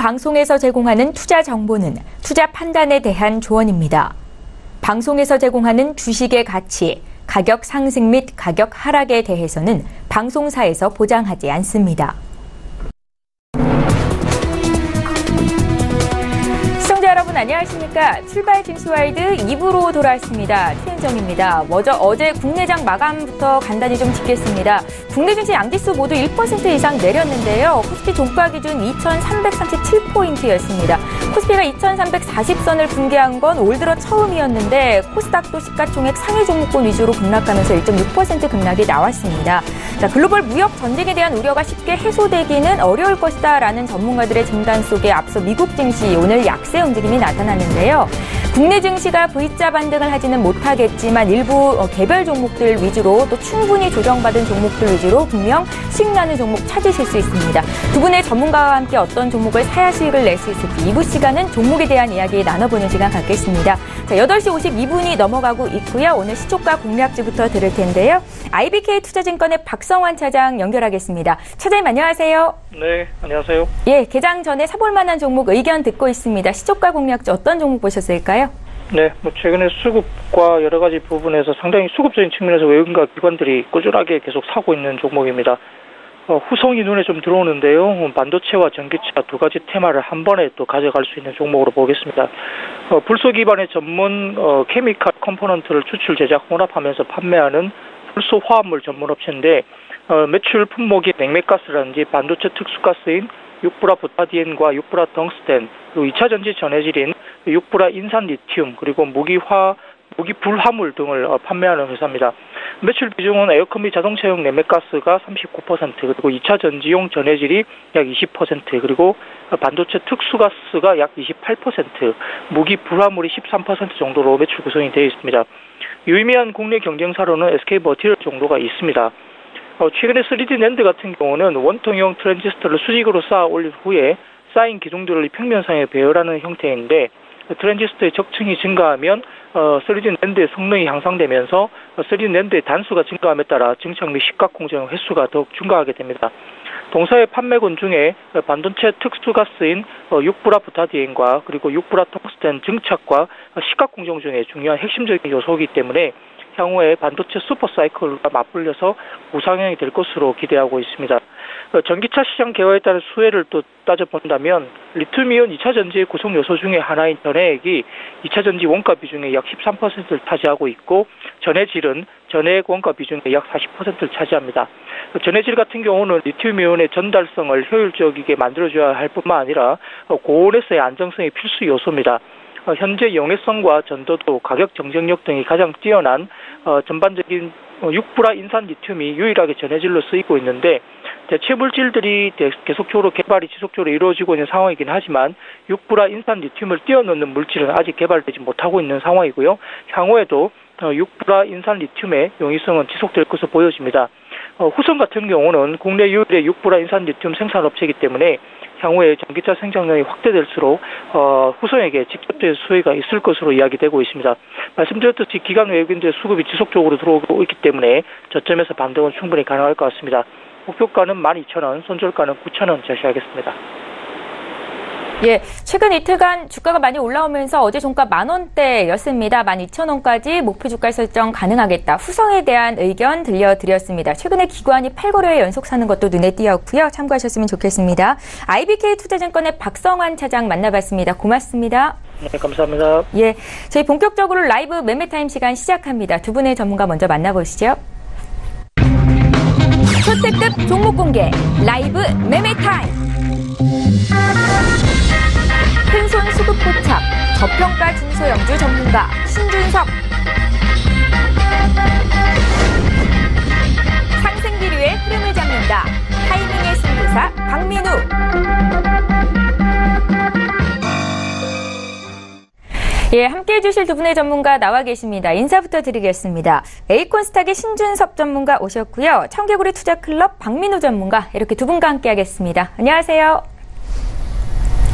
방송에서 제공하는 투자 정보는 투자 판단에 대한 조언입니다. 방송에서 제공하는 주식의 가치, 가격 상승 및 가격 하락에 대해서는 방송사에서 보장하지 않습니다. 시청자 여러분 안녕하십니까? 출발 증시와이드 2부로 돌아왔습니다. 최은정입니다. 먼저 어제 국내장 마감부터 간단히 좀 짚겠습니다. 국내 증시 양지수 모두 1% 이상 내렸는데요. 코스피 종가 기준 2,337포인트였습니다. 코스피가 2,340선을 붕괴한 건 올 들어 처음이었는데 코스닥도 시가총액 상위 종목군 위주로 급락하면서 1.6% 급락이 나왔습니다. 자, 글로벌 무역 전쟁에 대한 우려가 쉽게 해소되기는 어려울 것이다라는 전문가들의 진단 속에 앞서 미국 증시 오늘 약세 움직임이 나타났는데요. 국내 증시가 V자 반등을 하지는 못하겠지만 일부 개별 종목들 위주로 또 충분히 조정받은 종목들 위주로 분명 수익 나는 종목 찾으실 수 있습니다. 두 분의 전문가와 함께 어떤 종목을 사야 수익을 낼 수 있을지 2부 시간은 종목에 대한 이야기 나눠보는 시간 갖겠습니다. 자, 8시 52분이 넘어가고 있고요. 오늘 시초가 공략지부터 들을 텐데요. IBK 투자증권의 박성환 차장 연결하겠습니다. 차장님 안녕하세요. 네, 안녕하세요. 예, 개장 전에 사볼 만한 종목 의견 듣고 있습니다. 시초가 공략지 어떤 종목 보셨을까요? 네, 최근에 수급과 여러 가지 부분에서 상당히 수급적인 측면에서 외국인과 기관들이 꾸준하게 계속 사고 있는 종목입니다. 후성이 눈에 좀 들어오는데요. 반도체와 전기차 두 가지 테마를 한 번에 또 가져갈 수 있는 종목으로 보겠습니다. 불소 기반의 전문 케미칼 컴포넌트를 추출, 제작, 혼합하면서 판매하는 불소 화합물 전문 업체인데 매출 품목이 냉매가스라든지 반도체 특수가스인 육브라 부타디엔과 육브라 덩스텐, 그리고 2차 전지 전해질인 육브라 인산 리튬, 그리고 무기 불화물 등을 판매하는 회사입니다. 매출 비중은 에어컨 및 자동차용 내매가스가 39%, 그리고 2차 전지용 전해질이 약 20%, 그리고 반도체 특수가스가 약 28%, 무기 불화물이 13% 정도로 매출 구성이 되어 있습니다. 유의미한 국내 경쟁사로는 SK버티럴 정도가 있습니다. 최근에 3D 낸드 같은 경우는 원통형 트랜지스터를 수직으로 쌓아 올린 후에 쌓인 기둥들을 평면상에 배열하는 형태인데 트랜지스터의 적층이 증가하면 3D 낸드의 성능이 향상되면서 3D 낸드의 단수가 증가함에 따라 증착 및 시각 공정 횟수가 더욱 증가하게 됩니다. 동사의 판매군 중에 반도체 특수가스인 육브라 부타디엔과 그리고 육브라 텅스텐 증착과 시각 공정 중에 중요한 핵심적인 요소이기 때문에 향후에 반도체 슈퍼사이클과 맞물려서 우상향이 될 것으로 기대하고 있습니다. 전기차 시장 개화에 따른 수혜를 또 따져본다면 리튬이온 2차 전지의 구성 요소 중에 하나인 전해액이 2차 전지 원가 비중의 약 13%를 차지하고 있고 전해질은 전해액 원가 비중의 약 40%를 차지합니다. 전해질 같은 경우는 리튬이온의 전달성을 효율적이게 만들어줘야 할 뿐만 아니라 고온에서의 안정성이 필수 요소입니다. 현재 용해성과 전도도, 가격 경쟁력 등이 가장 뛰어난 전반적인 육브라 인산 리튬이 유일하게 전해질로 쓰이고 있는데 대체 물질들이 계속적으로 개발이 지속적으로 이루어지고 있는 상황이긴 하지만 육브라 인산 리튬을 뛰어넘는 물질은 아직 개발되지 못하고 있는 상황이고요. 향후에도 육브라 인산 리튬의 용이성은 지속될 것으로 보여집니다. 후성 같은 경우는 국내 유일의 육브라 인산 리튬 생산업체이기 때문에 향후에 전기차 생산량이 확대될수록 후성에게 직접적인 수혜가 있을 것으로 이야기되고 있습니다. 말씀드렸듯이 기관 외국인들의 수급이 지속적으로 들어오고 있기 때문에 저점에서 반등은 충분히 가능할 것 같습니다. 목표가는 12,000원, 손절가는 9,000원 제시하겠습니다. 예, 최근 이틀간 주가가 많이 올라오면서 어제 종가 10,000원대였습니다. 12,000원까지 목표 주가 설정 가능하겠다. 후성에 대한 의견 들려드렸습니다. 최근에 기관이 8거래일 연속 사는 것도 눈에 띄었고요. 참고하셨으면 좋겠습니다. IBK 투자증권의 박성환 차장 만나봤습니다. 고맙습니다. 네, 감사합니다. 예, 저희 본격적으로 라이브 매매타임 시간 시작합니다. 두 분의 전문가 먼저 만나보시죠. 초특급 종목 공개 라이브 매매타임. 큰손 수급 포착, 저평가 중소형주 전문가 신준석. 상승 기류의 흐름을 잡는다. 타이밍의 승부사 박민우. 예, 함께해 주실 두 분의 전문가 나와 계십니다. 인사부터 드리겠습니다. 에이콘스탁의 신준섭 전문가 오셨고요. 청개구리 투자클럽 박민우 전문가 이렇게 두 분과 함께하겠습니다. 안녕하세요.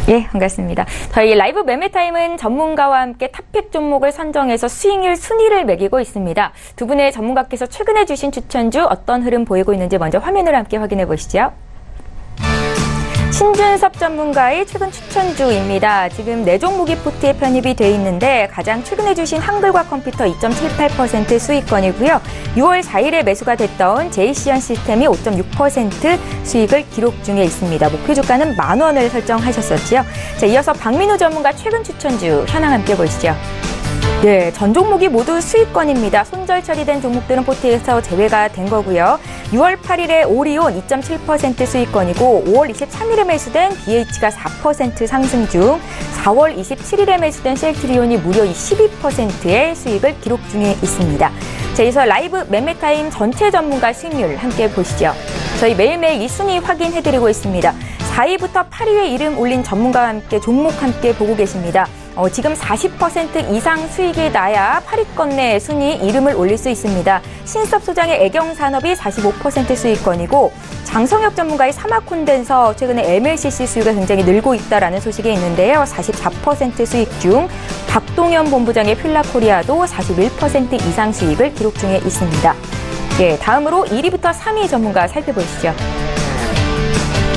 예, 반갑습니다. 저희 라이브 매매타임은 전문가와 함께 탑픽 종목을 선정해서 수익률 순위를 매기고 있습니다. 두 분의 전문가께서 최근에 주신 추천주 어떤 흐름 보이고 있는지 먼저 화면으로 함께 확인해 보시죠. 신준섭 전문가의 최근 추천주입니다. 지금 4종목이 포트에 편입이 돼 있는데 가장 최근에 주신 한글과 컴퓨터 2.78% 수익권이고요. 6월 4일에 매수가 됐던 제이시언 시스템이 5.6% 수익을 기록 중에 있습니다. 목표 주가는 10,000원을 설정하셨었지요. 자, 이어서 박민우 전문가 최근 추천주 현황 함께 보시죠. 네, 전 종목이 모두 수익권입니다. 손절 처리된 종목들은 포트에서 제외가 된 거고요. 6월 8일에 오리온 2.7% 수익권이고 5월 23일에 매수된 BH가 4% 상승 중 4월 27일에 매수된 셀트리온이 무려 12%의 수익을 기록 중에 있습니다. 자, 이어서 라이브 매매타임 전체 전문가 수익률 함께 보시죠. 저희 매일매일 이 순위 확인해드리고 있습니다. 4위부터 8위에 이름 올린 전문가와 함께 종목 함께 보고 계십니다. 지금 40% 이상 수익이 나야 8위권 내 순위 이름을 올릴 수 있습니다. 신섭 소장의 애경산업이 45% 수익권이고 장성혁 전문가의 사마콘덴서 최근에 MLCC 수요가 굉장히 늘고 있다라는 소식이 있는데요. 44% 수익 중 박동현 본부장의 필라코리아도 41% 이상 수익을 기록 중에 있습니다. 예, 다음으로 1위부터 3위 전문가 살펴보시죠.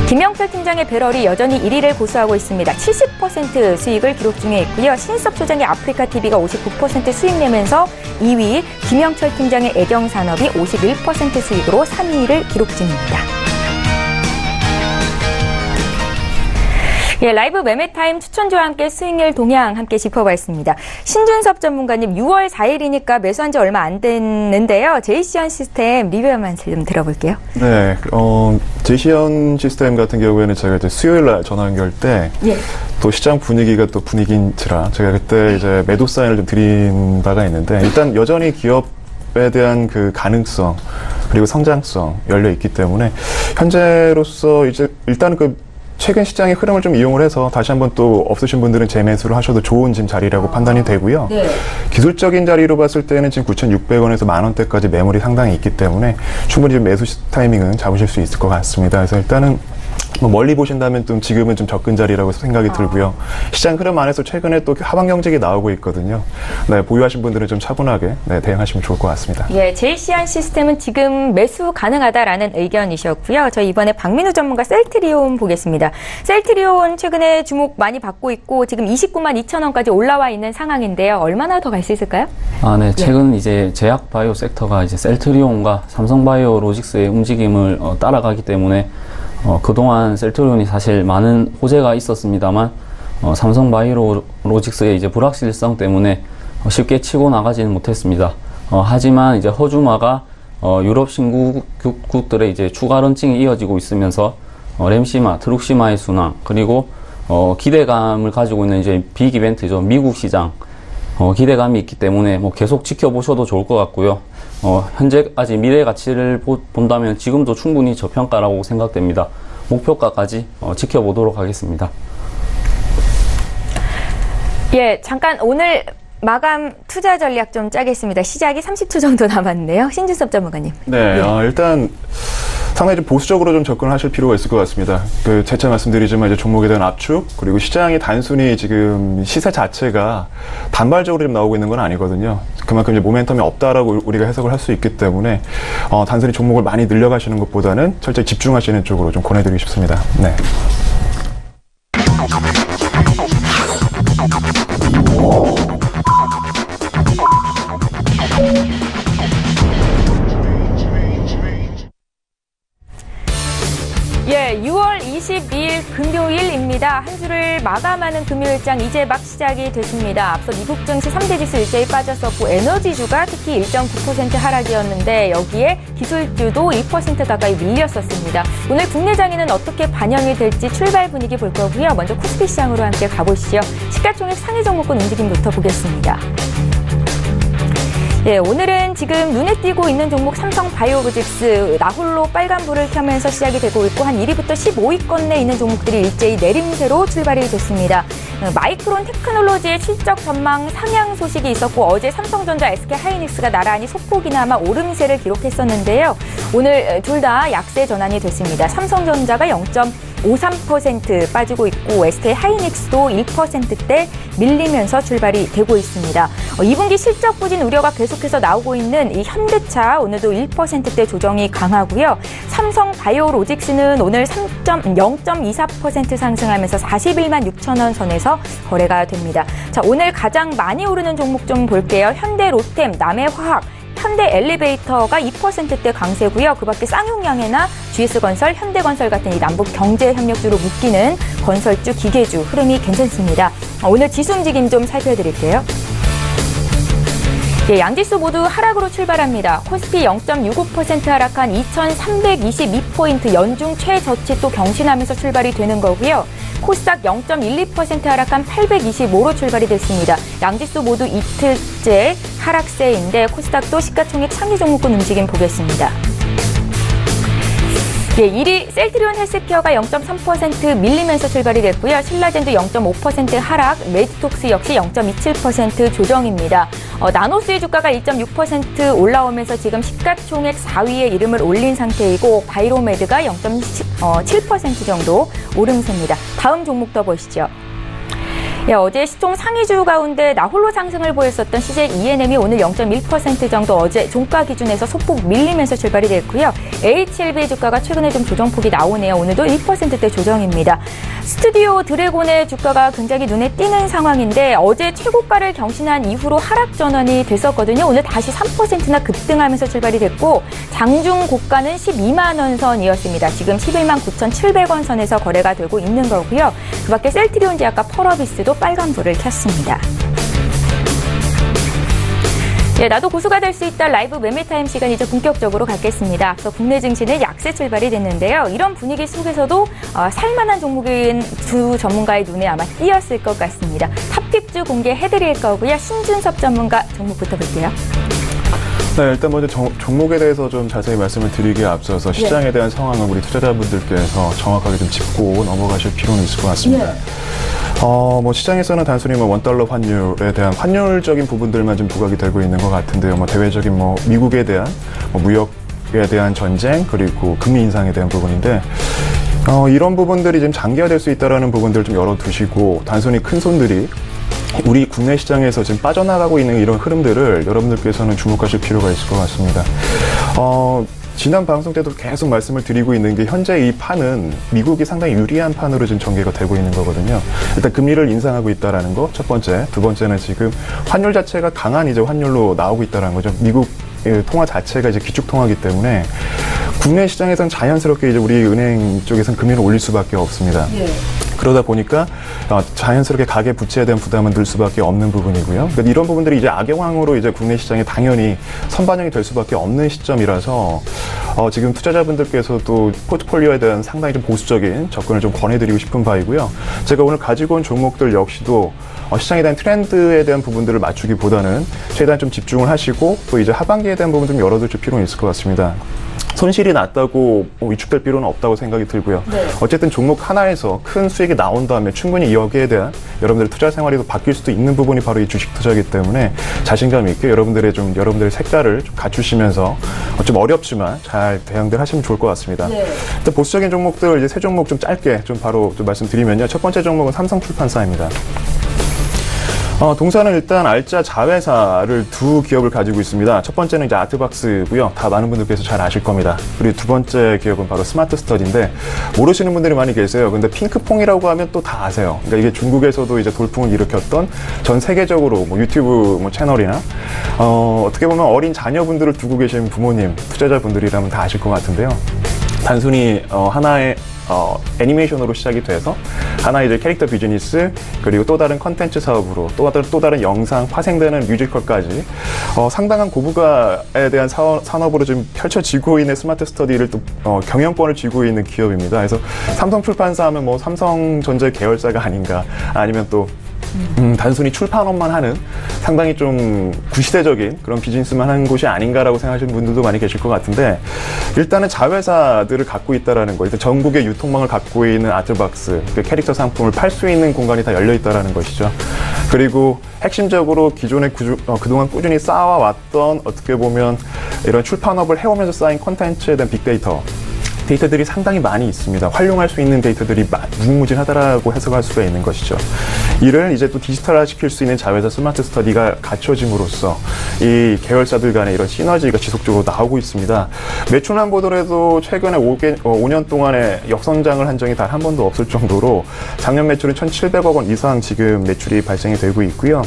김영철 팀장의 배럴이 여전히 1위를 고수하고 있습니다. 70% 수익을 기록 중에 있고요. 신섭 소장의 아프리카TV가 59% 수익 내면서 2위, 김영철 팀장의 애경산업이 51% 수익으로 3위를 기록 중입니다. 예, 라이브 매매타임 추천주와 함께 수익률 동향 함께 짚어봤습니다. 신준섭 전문가님 6월 4일이니까 매수한 지 얼마 안 됐는데요. 제이시언 시스템 리뷰만 좀 들어볼게요. 네, 제이시언 시스템 같은 경우에는 제가 이제 수요일 날 전화 연결 때 또 시장 분위기가 또 분위기인지라 제가 그때 이제 매도 사인을 좀 드린 바가 있는데 일단 여전히 기업에 대한 그 가능성 그리고 성장성 열려 있기 때문에 현재로서 이제 일단 그 최근 시장의 흐름을 좀 이용을 해서 다시 한번 또 없으신 분들은 재매수를 하셔도 좋은 지금 자리라고 판단이 되고요. 네. 기술적인 자리로 봤을 때는 지금 9,600원에서 10,000원대까지 매물이 상당히 있기 때문에 충분히 좀 매수 타이밍은 잡으실 수 있을 것 같습니다. 그래서 일단은 뭐 멀리 보신다면 좀 지금은 좀 접근 자리라고 생각이 들고요. 시장 흐름 안에서 최근에 또 하방 경직이 나오고 있거든요. 네, 보유하신 분들은 좀 차분하게 대응하시면 좋을 것 같습니다. 예, 제이시언 시스템은 지금 매수 가능하다라는 의견이셨고요. 저희 이번에 박민우 전문가 셀트리온 보겠습니다. 셀트리온 최근에 주목 많이 받고 있고 지금 29만 2천원까지 올라와 있는 상황인데요. 얼마나 더 갈 수 있을까요? 네, 최근 이제 제약 바이오 섹터가 이제 셀트리온과 삼성바이오로직스의 움직임을 따라가기 때문에 그동안 셀트리온이 사실 많은 호재가 있었습니다만 삼성바이오로직스의 이제 불확실성 때문에 쉽게 치고 나가지는 못했습니다. 하지만 이제 허주마가 유럽 신국들의 이제 추가 런칭이 이어지고 있으면서 램시마, 트룩시마의 순항 그리고 기대감을 가지고 있는 이제 빅 이벤트죠. 미국 시장 기대감이 있기 때문에 뭐 계속 지켜보셔도 좋을 것 같고요. 현재 아직 미래 가치를 본다면 지금도 충분히 저평가라고 생각됩니다. 목표가까지 지켜보도록 하겠습니다. 예, 잠깐 오늘 마감 투자 전략 좀 짜겠습니다. 시작이 30초 정도 남았네요. 신준섭 전문가님. 네, 일단 상당히 좀 보수적으로 좀 접근을 하실 필요가 있을 것 같습니다. 재차 말씀드리지만 이제 종목에 대한 압축 그리고 시장이 단순히 지금 시세 자체가 단발적으로 좀 나오고 있는 건 아니거든요. 그만큼 이제 모멘텀이 없다라고 우리가 해석을 할 수 있기 때문에 단순히 종목을 많이 늘려가시는 것보다는 철저히 집중하시는 쪽으로 좀 권해드리고 싶습니다. 네. 예, 6월 22일 금요일입니다. 한 주를 마감하는 금요일장 이제 막 시작이 됐습니다. 앞서 미국 증시 3대 지수 일제히 빠졌었고 에너지주가 특히 1.9% 하락이었는데 여기에 기술주도 2% 가까이 밀렸었습니다. 오늘 국내 장에는 어떻게 반영이 될지 출발 분위기 볼 거고요. 먼저 코스피 시장으로 함께 가보시죠. 시가총액 상위 종목군 움직임부터 보겠습니다. 예, 오늘은 지금 눈에 띄고 있는 종목 삼성바이오로직스 나홀로 빨간불을 켜면서 시작이 되고 있고 한 1위부터 15위권 내에 있는 종목들이 일제히 내림세로 출발이 됐습니다. 마이크론 테크놀로지의 실적 전망 상향 소식이 있었고 어제 삼성전자, SK하이닉스가 나란히 소폭이나마 오름세를 기록했었는데요. 오늘 둘 다 약세 전환이 됐습니다. 삼성전자가 0.53% 빠지고 있고 SK하이닉스도 1%대 밀리면서 출발이 되고 있습니다. 2분기 실적 부진 우려가 계속해서 나오고 있는 이 현대차 오늘도 1%대 조정이 강하고요. 삼성 바이오로직스는 오늘 0.24% 상승하면서 41만 6천 원 선에서 거래가 됩니다. 자, 오늘 가장 많이 오르는 종목 좀 볼게요. 현대 로템, 남해화학, 현대 엘리베이터가 2%대 강세고요. 그 밖에 쌍용양해나 GS건설, 현대건설 같은 이 남북 경제협력주로 묶이는 건설주, 기계주 흐름이 괜찮습니다. 오늘 지수 움직임 좀 살펴드릴게요. 예, 양지수 모두 하락으로 출발합니다. 코스피 0.65% 하락한 2,322포인트 연중 최저치 또 경신하면서 출발이 되는 거고요. 코스닥 0.12% 하락한 825로 출발이 됐습니다. 양지수 모두 이틀째 하락세인데 코스닥도 시가총액 상위 종목군 움직임 보겠습니다. 예, 1위 셀트리온 헬스케어가 0.3% 밀리면서 출발이 됐고요. 신라젠도 0.5% 하락, 메디톡스 역시 0.27% 조정입니다. 나노스의 주가가 1.6% 올라오면서 지금 시가총액 4위에 이름을 올린 상태이고 바이로메드가 0.7% 정도 오름세입니다. 다음 종목 더 보시죠. 예, 어제 시총 상위주 가운데 나홀로 상승을 보였었던 CJ ENM이 오늘 0.1% 정도 어제 종가 기준에서 소폭 밀리면서 출발이 됐고요. HLB의 주가가 최근에 좀 조정폭이 나오네요. 오늘도 1%대 조정입니다. 스튜디오 드래곤의 주가가 굉장히 눈에 띄는 상황인데 어제 최고가를 경신한 이후로 하락 전환이 됐었거든요. 오늘 다시 3%나 급등하면서 출발이 됐고 장중 고가는 12만 원 선이었습니다. 지금 11만 9,700원 선에서 거래가 되고 있는 거고요. 그 밖에 셀트리온 제약과 펄어비스도 빨간불을 켰습니다. 예, 나도 고수가 될 수 있다 라이브 매매타임 시간 이제 본격적으로 갖겠습니다. 앞서 국내 증시는 약세 출발이 됐는데요. 이런 분위기 속에서도 살만한 종목인 두 전문가의 눈에 아마 띄었을 것 같습니다. 탑픽주 공개해드릴 거고요. 신준섭 전문가 종목부터 볼게요. 네, 일단 먼저 종목에 대해서 좀 자세히 말씀을 드리기에 앞서서 시장에 대한 상황을 우리 투자자분들께서 정확하게 좀 짚고 넘어가실 필요는 있을 것 같습니다. 시장에서는 단순히 원달러 환율에 대한 환율적인 부분들만 좀 부각이 되고 있는 것 같은데요. 대외적인 미국에 대한 무역에 대한 전쟁 그리고 금리 인상에 대한 부분인데 이런 부분들이 좀 장기화될 수 있다라는 부분들을 좀 열어두시고 단순히 큰 손들이 우리 국내 시장에서 지금 빠져나가고 있는 이런 흐름들을 여러분들께서는 주목하실 필요가 있을 것 같습니다. 지난 방송 때도 계속 말씀을 드리고 있는 게 현재 이 판은 미국이 상당히 유리한 판으로 지금 전개가 되고 있는 거거든요. 일단 금리를 인상하고 있다라는 거 첫 번째, 두 번째는 지금 환율 자체가 강한 이제 환율로 나오고 있다라는 거죠. 미국 통화 자체가 이제 기축 통화이기 때문에 국내 시장에서는 자연스럽게 이제 우리 은행 쪽에서는 금리를 올릴 수밖에 없습니다. 그러다 보니까 자연스럽게 가계 부채에 대한 부담은 늘 수밖에 없는 부분이고요. 그러니까 이런 부분들이 이제 악영향으로 이제 국내 시장에 당연히 선반영이 될 수밖에 없는 시점이라서 지금 투자자분들께서도 포트폴리오에 대한 상당히 좀 보수적인 접근을 좀 권해드리고 싶은 바이고요. 제가 오늘 가지고 온 종목들 역시도 시장에 대한 트렌드에 대한 부분들을 맞추기보다는 최대한 좀 집중을 하시고 또 이제 하반기에 대한 부분 좀 열어두실 필요는 있을 것 같습니다. 손실이 났다고 위축될 필요는 없다고 생각이 들고요. 어쨌든 종목 하나에서 큰 수익이 나온 다음에 충분히 여기에 대한 여러분들의 투자 생활이 또 바뀔 수도 있는 부분이 바로 이 주식 투자이기 때문에 자신감 있게 여러분들의 색깔을 좀 갖추시면서 좀 어렵지만 잘 대응들 하시면 좋을 것 같습니다. 일단 보수적인 종목들 이제 세 종목 좀 짧게 좀 바로 좀 말씀드리면요. 첫 번째 종목은 삼성출판사입니다. 동사는 일단 알짜 자회사를 두 기업을 가지고 있습니다. 첫 번째는 이제 아트박스고요. 다 많은 분들께서 잘 아실 겁니다. 그리고 두 번째 기업은 바로 스마트 스터디인데 모르시는 분들이 많이 계세요. 근데 핑크퐁이라고 하면 또 다 아세요. 그러니까 이게 중국에서도 이제 돌풍을 일으켰던 전 세계적으로 유튜브 채널이나 어떻게 보면 어린 자녀분들을 두고 계신 부모님, 투자자분들이라면 다 아실 것 같은데요. 단순히 하나의 애니메이션으로 시작이 돼서 하나의 이제 캐릭터 비즈니스 그리고 또 다른 컨텐츠 사업으로 또 다른 영상 파생되는 뮤지컬까지 상당한 고부가에 대한 산업으로 지금 펼쳐지고 있는 스마트 스터디를 또 경영권을 쥐고 있는 기업입니다. 그래서 삼성출판사 하면 삼성전자 계열사가 아닌가 아니면 또 단순히 출판업만 하는 상당히 좀 구시대적인 그런 비즈니스만 하는 곳이 아닌가라고 생각하시는 분들도 많이 계실 것 같은데 일단은 자회사들을 갖고 있다라는 거, 일단 전국의 유통망을 갖고 있는 아트박스, 그 캐릭터 상품을 팔 수 있는 공간이 다 열려 있다라는 것이죠. 그리고 핵심적으로 기존에 그동안 꾸준히 쌓아왔던 어떻게 보면 이런 출판업을 해오면서 쌓인 콘텐츠에 대한 빅데이터, 데이터들이 상당히 많이 있습니다. 활용할 수 있는 데이터들이 무궁무진하다라고 해석할 수가 있는 것이죠. 이를 이제 또 디지털화 시킬 수 있는 자회사 스마트 스터디가 갖춰짐으로써 이 계열사들 간의 이런 시너지가 지속적으로 나오고 있습니다. 매출만 보더라도 최근에 5년 동안에 역성장을 한 적이 단 한 번도 없을 정도로 작년 매출은 1,700억 원 이상 지금 매출이 발생이 되고 있고요.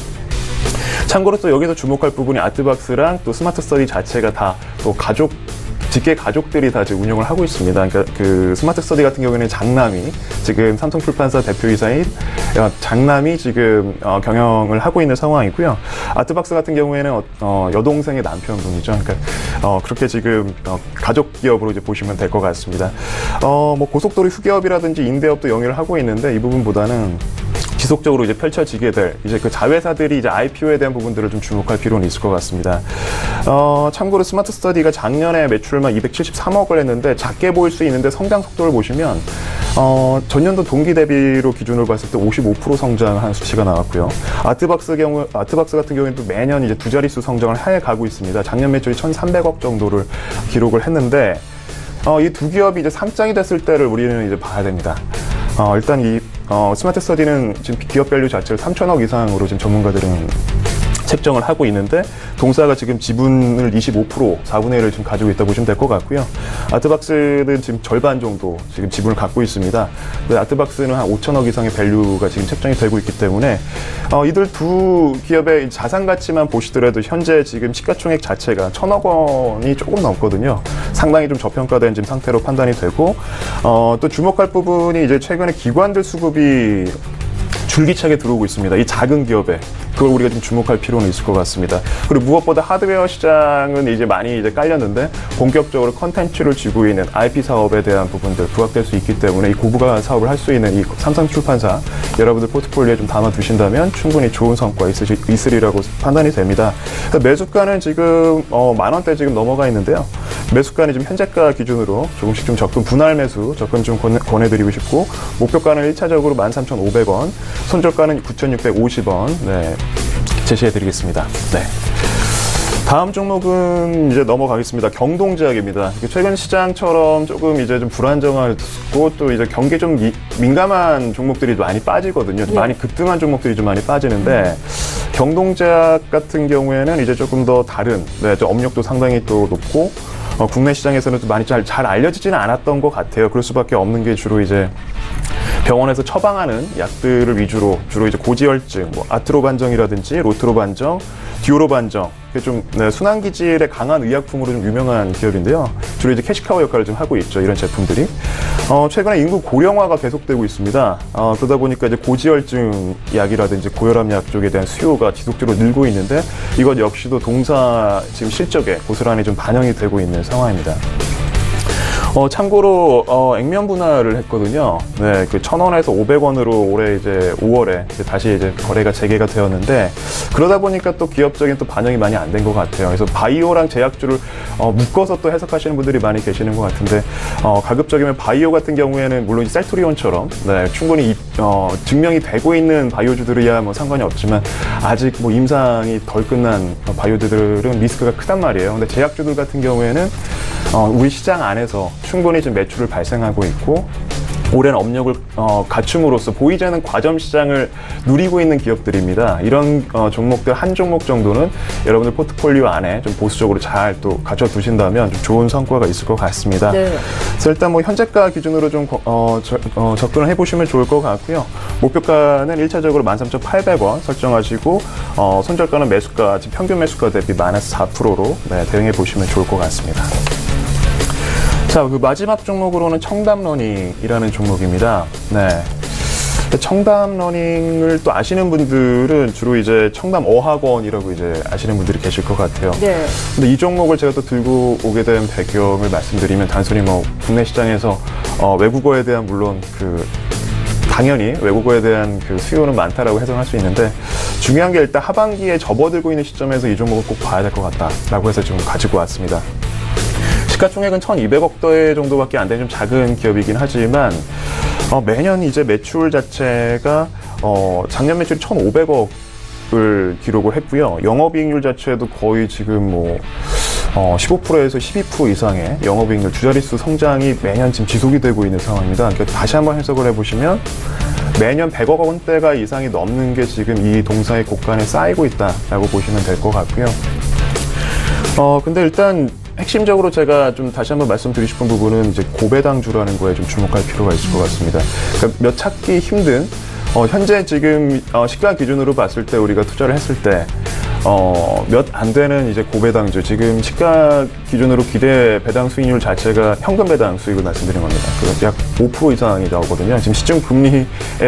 참고로 또 여기서 주목할 부분이 아트박스랑 또 스마트 스터디 자체가 다 또 직계 가족들이 다 지금 운영을 하고 있습니다. 그러니까 그 스마트 스터디 같은 경우에는 장남이 지금 삼성 출판사 대표이사인 장남이 지금 경영을 하고 있는 상황이고요. 아트박스 같은 경우에는 여동생의 남편분이죠. 그러니까 그렇게 지금 가족 기업으로 이제 보시면 될 것 같습니다. 뭐 고속도로 휴게업이라든지 임대업도 영위를 하고 있는데 이 부분보다는 지속적으로 이제 펼쳐지게 될 이제 그 자회사들이 이제 IPO에 대한 부분들을 좀 주목할 필요는 있을 것 같습니다. 참고로 스마트 스터디가 작년에 매출만 273억을 했는데 작게 보일 수 있는데 성장 속도를 보시면 전년도 동기 대비로 기준으로 봤을 때 55% 성장한 수치가 나왔고요. 아트박스 같은 경우에도 매년 이제 두 자릿수 성장을 해 가고 있습니다. 작년 매출이 1,300억 정도를 기록을 했는데 이 두 기업이 이제 상장이 됐을 때를 우리는 이제 봐야 됩니다. 일단 이 스마트 스터디는 지금 기업 밸류 자체를 3천억 이상으로 지금 전문가들은 책정을 하고 있는데 동사가 지금 지분을 25%, 4분의 1을 지금 가지고 있다고 보시면 될 것 같고요. 아트박스는 지금 절반 정도 지금 지분을 갖고 있습니다. 아트박스는 한 5천억 이상의 밸류가 지금 책정이 되고 있기 때문에 이들 두 기업의 자산 가치만 보시더라도 현재 지금 시가총액 자체가 1,000억 원이 조금 넘거든요. 상당히 좀 저평가된 지금 상태로 판단이 되고 또 주목할 부분이 이제 최근에 기관들 수급이 줄기차게 들어오고 있습니다. 이 작은 기업에 그걸 우리가 좀 주목할 필요는 있을 것 같습니다. 그리고 무엇보다 하드웨어 시장은 이제 많이 이제 깔렸는데 본격적으로 컨텐츠를 쥐고 있는 IP 사업에 대한 부분들 부각될 수 있기 때문에 이 고부가 사업을 할 수 있는 이 삼성 출판사 여러분들 포트폴리오에 좀 담아 두신다면 충분히 좋은 성과 있으리라고 판단이 됩니다. 매수가는 지금 10,000원대 지금 넘어가 있는데요. 매수가는 지금 현재가 기준으로 조금씩 좀 접근 분할 매수 접근 좀 권해드리고 싶고 목표가는 1차적으로 13,500원, 손절가는 9,650원. 네. 제시해드리겠습니다. 네. 다음 종목은 이제 넘어가겠습니다. 경동제약입니다. 최근 시장처럼 조금 이제 좀 불안정하고 또 이제 경기에 좀 민감한 종목들이 많이 빠지거든요. 좀 많이 급등한 종목들이 좀 많이 빠지는데 경동제약 같은 경우에는 이제 조금 더 다른, 좀 업력도 상당히 또 높고 국내 시장에서는 좀 많이 잘 알려지지는 않았던 것 같아요. 그럴 수밖에 없는 게 주로 이제 병원에서 처방하는 약들을 위주로 주로 이제 고지혈증, 뭐 아트로반정이라든지 로트로반정, 듀오로반정, 좀 순환 기질에 강한 의약품으로 좀 유명한 기업인데요. 주로 이제 캐시카우 역할을 좀 하고 있죠. 이런 제품들이 최근에 인구 고령화가 계속되고 있습니다. 그러다 보니까 이제 고지혈증 약이라든지 고혈압 약 쪽에 대한 수요가 지속적으로 늘고 있는데 이것 역시도 동사 지금 실적에 고스란히 좀 반영이 되고 있는 상황입니다. 참고로 액면 분할을 했거든요. 네, 그 1,000원에서 500원으로 올해 이제 5월에 이제 다시 이제 거래가 재개가 되었는데 그러다 보니까 또 기업적인 또 반영이 많이 안 된 것 같아요. 그래서 바이오랑 제약주를 묶어서 또 해석하시는 분들이 많이 계시는 것 같은데 가급적이면 바이오 같은 경우에는 물론 셀트리온처럼 충분히 증명이 되고 있는 바이오주들이야 뭐 상관이 없지만 아직 뭐 임상이 덜 끝난 바이오주들은 리스크가 크단 말이에요. 근데 제약주들 같은 경우에는 우리 시장 안에서 충분히 지금 매출을 발생하고 있고 오랜 업력을 갖춤으로써 보이지 않는 과점 시장을 누리고 있는 기업들입니다. 이런 종목들 한 종목 정도는 여러분들 포트폴리오 안에 좀 보수적으로 잘 또 갖춰 두신다면 좀 좋은 성과가 있을 것 같습니다. 네. 그래서 일단 뭐 현재가 기준으로 좀 접근을 해보시면 좋을 것 같고요. 목표가는 1차적으로 13,800원 설정하시고 손절가는 매수가 지금 평균 매수가 대비 -4%로 대응해 보시면 좋을 것 같습니다. 자, 그 마지막 종목으로는 청담러닝이라는 종목입니다. 네. 청담러닝을 또 아시는 분들은 주로 이제 청담어학원이라고 이제 아시는 분들이 계실 것 같아요. 네. 근데 이 종목을 제가 또 들고 오게 된 배경을 말씀드리면 단순히 뭐 국내 시장에서 외국어에 대한 물론 당연히 외국어에 대한 그 수요는 많다라고 해석할 수 있는데 중요한 게 일단 하반기에 접어들고 있는 시점에서 이 종목을 꼭 봐야 될 것 같다라고 해서 좀 가지고 왔습니다. 시가총액은 1,200억 대 정도밖에 안 되는 좀 작은 기업이긴 하지만 매년 이제 매출 자체가 작년 매출이 1,500억을 기록을 했고요. 영업이익률 자체도 거의 지금 뭐 15%에서 12% 이상의 영업이익률 두 자릿수 성장이 매년 지금 지속이 되고 있는 상황입니다. 그러니까 다시 한번 해석을 해보시면 매년 100억 원대가 이상이 넘는 게 지금 이 동사의 곳간에 쌓이고 있다라고 보시면 될 것 같고요. 근데 일단 핵심적으로 제가 좀 다시 한번 말씀드리고 싶은 부분은 이제 고배당주라는 거에 좀 주목할 필요가 있을 것 같습니다. 그러니까 몇 찾기 힘든 현재 지금 시가 기준으로 봤을 때 우리가 투자를 했을 때 몇 안 되는 이제 고배당주, 지금 시가 기준으로 기대 배당 수익률 자체가 현금 배당 수익을 말씀드린 겁니다. 그래서 약 5% 이상이 나오거든요. 지금 시중 금리에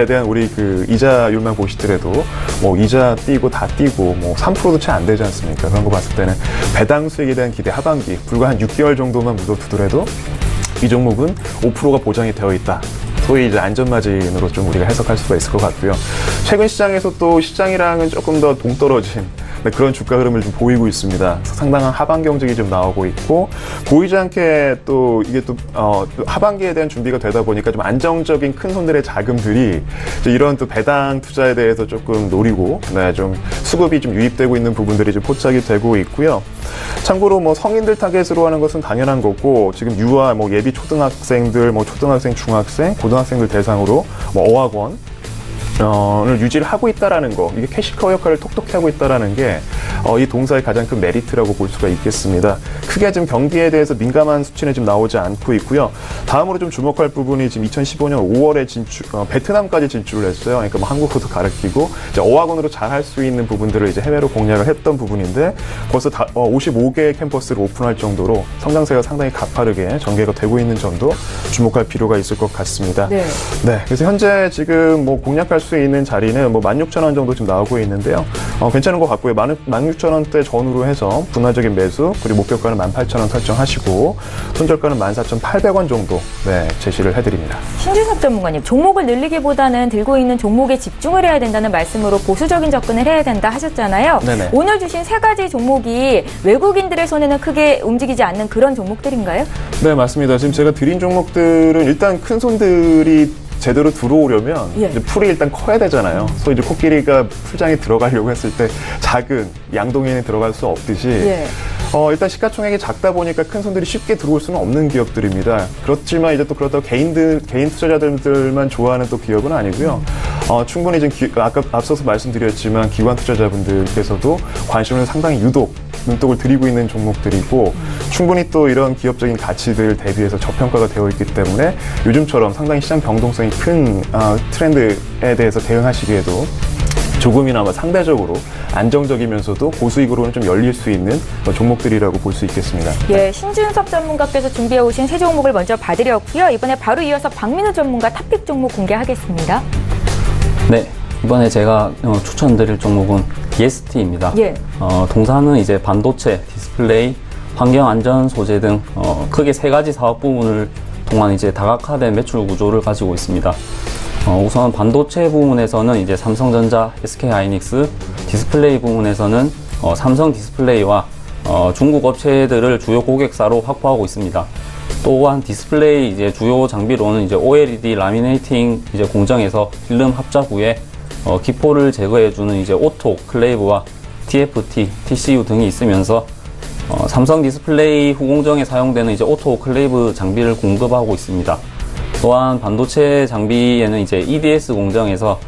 대한 우리 그 이자율만 보시더라도 뭐 이자 띄고 다 띄고 뭐 3%도 채 안 되지 않습니까? 그런 거 봤을 때는 배당 수익에 대한 기대 하반기 불과 한 6개월 정도만 묻어두더라도 이 종목은 5%가 보장이 되어 있다. 소위 이제 안전마진으로 좀 우리가 해석할 수가 있을 것 같고요. 최근 시장에서 또 시장이랑은 조금 더 동떨어진 그런 주가 흐름을 좀 보이고 있습니다. 상당한 하반 경직이 좀 나오고 있고, 보이지 않게 또 이게 또 하반기에 대한 준비가 되다 보니까 좀 안정적인 큰 손들의 자금들이 이런 또 배당 투자에 대해서 조금 노리고, 좀 수급이 좀 유입되고 있는 부분들이 좀 포착이 되고 있고요. 참고로 뭐 성인들 타겟으로 하는 것은 당연한 거고, 지금 유아, 뭐 예비 초등학생들, 뭐 초등학생, 중학생, 고등학생들 대상으로 뭐 어학원 을 유지를 하고 있다라는 거, 이게 캐시커 역할을 톡톡히 하고 있다라는 게 이 동사의 가장 큰 메리트라고 볼 수가 있겠습니다. 크게 지금 경기에 대해서 민감한 수치는 지금 나오지 않고 있고요. 다음으로 좀 주목할 부분이 지금 2015년 5월에 베트남까지 진출을 했어요. 그러니까 뭐 한국어도 가르치고 이제 어학원으로 잘 할 수 있는 부분들을 이제 해외로 공략을 했던 부분인데, 벌써 55개의 캠퍼스를 오픈할 정도로 성장세가 상당히 가파르게 전개가 되고 있는 점도 주목할 필요가 있을 것 같습니다. 네. 그래서 현재 지금 뭐 공략할 수 있는 자리는 뭐 16,000원 정도 지금 나오고 있는데요. 괜찮은 것 같고요. 16,000원대 전후로 해서 분할적인 매수, 그리고 목표가는 18,000원 설정하시고 손절가는 14,800원 정도 제시를 해드립니다. 신준섭 전문가님, 종목을 늘리기보다는 들고 있는 종목에 집중을 해야 된다는 말씀으로 보수적인 접근을 해야 된다 하셨잖아요. 네네. 오늘 주신 세 가지 종목이 외국인들의 손에는 크게 움직이지 않는 그런 종목들인가요? 네, 맞습니다. 지금 제가 드린 종목들은 일단 큰 손들이 제대로 들어오려면 이제 풀이 일단 커야 되잖아요. 그래서 이제 코끼리가 풀장에 들어가려고 했을 때 작은 양동이에 들어갈 수 없듯이 일단 시가총액이 작다 보니까 큰 손들이 쉽게 들어올 수는 없는 기업들입니다. 그렇지만 이제 또 그렇다고 개인 투자자들만 좋아하는 또 기업은 아니고요. 충분히 지금 아까 앞서서 말씀드렸지만 기관 투자자분들께서도 관심을 상당히 유독 눈독을 들이고 있는 종목들이고, 충분히 또 이런 기업적인 가치들 대비해서 저평가가 되어 있기 때문에 요즘처럼 상당히 시장 변동성이 큰 트렌드에 대해서 대응하시기에도 조금이나마 상대적으로 안정적이면서도 고수익으로는 좀 열릴 수 있는 종목들이라고 볼 수 있겠습니다. 신준섭 전문가께서 준비해 오신 세 종목을 먼저 봐드렸고요. 이번에 바로 이어서 박민우 전문가 탑픽 종목 공개하겠습니다. 네, 이번에 제가 추천드릴 종목은 DST입니다. 동사는 이제 반도체, 디스플레이, 환경 안전 소재 등 크게 세 가지 사업 부분을 통한 이제 다각화된 매출 구조를 가지고 있습니다. 우선 반도체 부분에서는 이제 삼성전자, SK하이닉스, 디스플레이 부분에서는 삼성 디스플레이와 중국 업체들을 주요 고객사로 확보하고 있습니다. 또한 디스플레이 이제 주요 장비로는 이제 OLED 라미네이팅 이제 공정에서 필름 합작 후에 기포를 제거해주는 이제 오토 클레이브와 TFT, TCU 등이 있으면서 삼성 디스플레이 후공정에 사용되는 이제 오토 클레이브 장비를 공급하고 있습니다. 또한 반도체 장비에는 이제 EDS 공정에서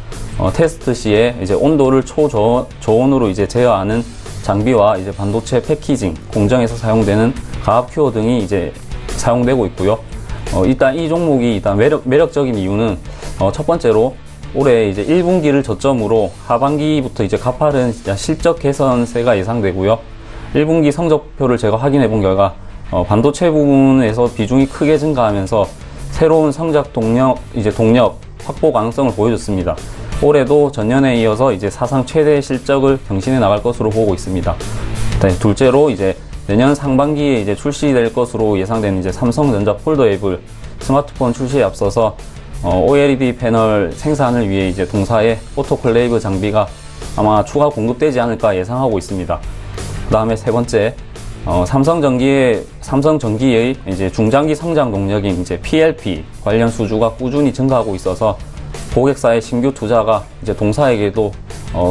테스트 시에 이제 온도를 초저온으로 이제 제어하는 장비와 이제 반도체 패키징 공정에서 사용되는 가압 큐어 등이 이제 사용되고 있고요. 일단 이 종목이 일단 매력적인 이유는 첫 번째로 올해 이제 1분기를 저점으로 하반기부터 이제 가파른 실적 개선세가 예상되고요. 1분기 성적표를 제가 확인해 본 결과 반도체 부분에서 비중이 크게 증가하면서 새로운 성장 동력 확보 가능성을 보여줬습니다. 올해도 전년에 이어서 이제 사상 최대 실적을 경신해 나갈 것으로 보고 있습니다. 둘째로 이제 내년 상반기에 이제 출시될 것으로 예상되는 이제 삼성전자 폴더에이블 스마트폰 출시에 앞서서 OLED 패널 생산을 위해 이제 동사의 오토클레이브 장비가 아마 추가 공급되지 않을까 예상하고 있습니다. 그 다음에 세 번째, 삼성전기의 이제 중장기 성장 동력인 이제 PLP 관련 수주가 꾸준히 증가하고 있어서 고객사의 신규 투자가 이제 동사에게도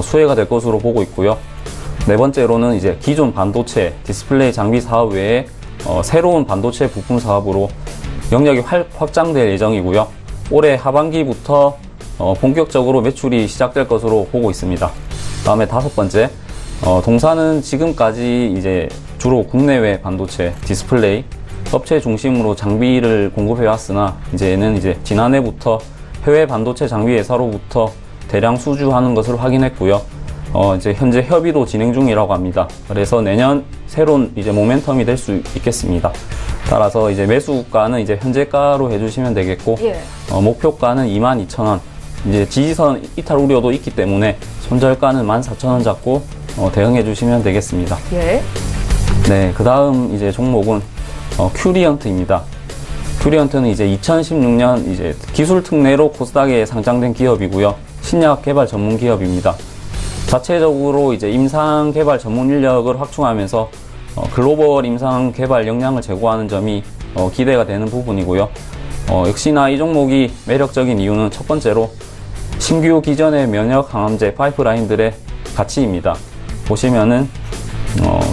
수혜가 될 것으로 보고 있고요. 네 번째로는 이제 기존 반도체 디스플레이 장비 사업 외에 새로운 반도체 부품 사업으로 영역이 확장될 예정이고요. 올해 하반기부터 본격적으로 매출이 시작될 것으로 보고 있습니다. 다음에 다섯 번째, 동사는 지금까지 이제 주로 국내외 반도체 디스플레이 업체 중심으로 장비를 공급해 왔으나 이제는 지난해부터 해외 반도체 장비 회사로부터 대량 수주하는 것을 확인했고요. 이제 현재 협의도 진행 중이라고 합니다. 그래서 내년 새로운 이제 모멘텀이 될 수 있겠습니다. 따라서 이제 매수가는 이제 현재가로 해주시면 되겠고, 예. 목표가는 22,000원. 이제 지지선 이탈 우려도 있기 때문에 손절가는 14,000원 잡고 대응해 주시면 되겠습니다. 예. 네, 그 다음 이제 종목은 큐리언트입니다. 큐리언트는 이제 2016년 이제 기술 특례로 코스닥에 상장된 기업이고요. 신약 개발 전문 기업입니다. 자체적으로 이제 임상 개발 전문 인력을 확충하면서 글로벌 임상 개발 역량을 제고하는 점이 기대가 되는 부분이고요. 역시나 이 종목이 매력적인 이유는 첫 번째로 신규 기존의 면역 항암제 파이프라인들의 가치입니다. 보시면은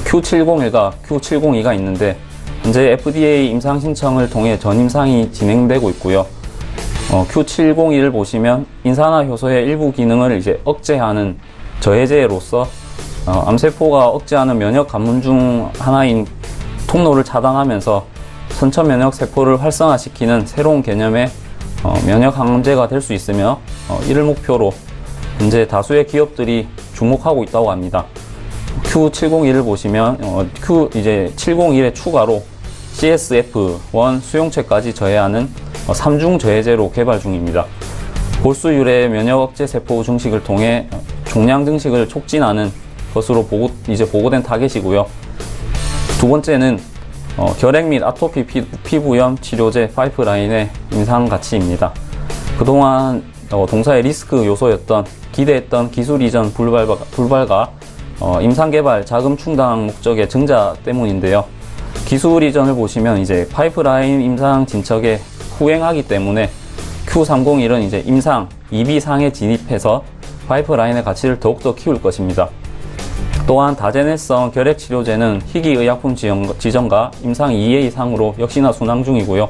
Q701과 Q702가 있는데 현재 FDA 임상 신청을 통해 전임상이 진행되고 있고요. Q701을 보시면 인산화 효소의 일부 기능을 이제 억제하는 저해제로서 암세포가 억제하는 면역 관문 중 하나인 통로를 차단하면서 선천 면역 세포를 활성화시키는 새로운 개념의 면역 항암제가 될 수 있으며 이를 목표로 현재 다수의 기업들이 주목하고 있다고 합니다. Q701을 보시면 이제 701에 추가로 CSF1 수용체까지 저해하는 3중 저해제로 개발 중입니다. 골수율의 면역 억제 세포 증식을 통해 종양 증식을 촉진하는 것으로 보고된 타겟이고요. 두 번째는 결핵 및 아토피 피부염 치료제 파이프라인의 임상 가치입니다. 그동안 동사의 리스크 요소였던 기대했던 기술 이전 불발과 임상 개발 자금 충당 목적의 증자 때문인데요. 기술 이전을 보시면 이제 파이프라인 임상 진척에 후행하기 때문에 Q301은 이제 임상 2비상에 진입해서 파이프라인의 가치를 더욱더 키울 것입니다. 또한 다제네성 결핵 치료제는 희귀의약품 지정과 임상 2회 이상으로 역시나 순항 중이고요.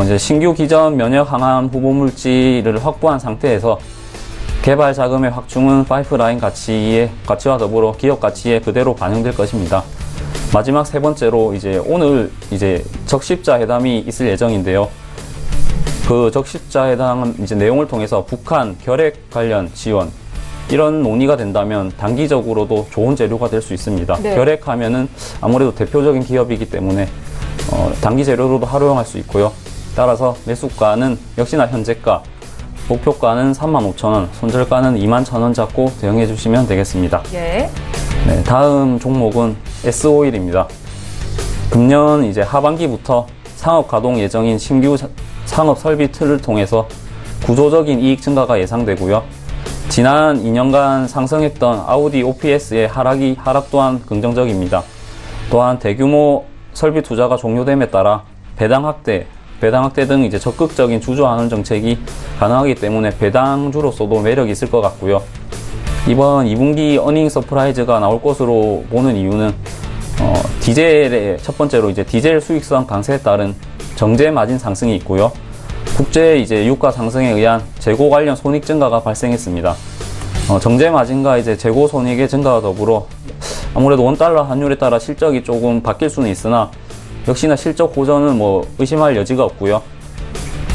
이제 신규 기전 면역 항암 후보 물질을 확보한 상태에서 개발 자금의 확충은 파이프라인 가치와 더불어 기업 가치에 그대로 반영될 것입니다. 마지막 세 번째로 이제 오늘 이제 적십자 회담이 있을 예정인데요. 그 적십자 회담 이제 내용을 통해서 북한 결핵 관련 지원 이런 논의가 된다면 단기적으로도 좋은 재료가 될 수 있습니다. 네. 결핵하면은 아무래도 대표적인 기업이기 때문에 단기 재료로도 활용할 수 있고요. 따라서 매수가는 역시나 현재가, 목표가는 35,000원, 손절가는 21,000원 잡고 대응해 주시면 되겠습니다. 예. 네, 다음 종목은 S-오일입니다. 금년 이제 하반기부터 상업 가동 예정인 신규 상업 설비 틀을 통해서 구조적인 이익 증가가 예상되고요. 지난 2년간 상승했던 아우디 OPS의 하락 또한 긍정적입니다. 또한 대규모 설비 투자가 종료됨에 따라 배당 확대 등 이제 적극적인 주주환원 정책이 가능하기 때문에 배당주로서도 매력이 있을 것 같고요. 이번 2분기 어닝 서프라이즈가 나올 것으로 보는 이유는 디젤의 첫 번째로 이제 디젤 수익성 강세에 따른 정제 마진 상승이 있고요. 국제 이제 유가 상승에 의한 재고 관련 손익 증가가 발생했습니다. 정제 마진과 이제 재고 손익의 증가와 더불어 아무래도 원달러 환율에 따라 실적이 조금 바뀔 수는 있으나 역시나 실적 호전은 의심할 여지가 없고요.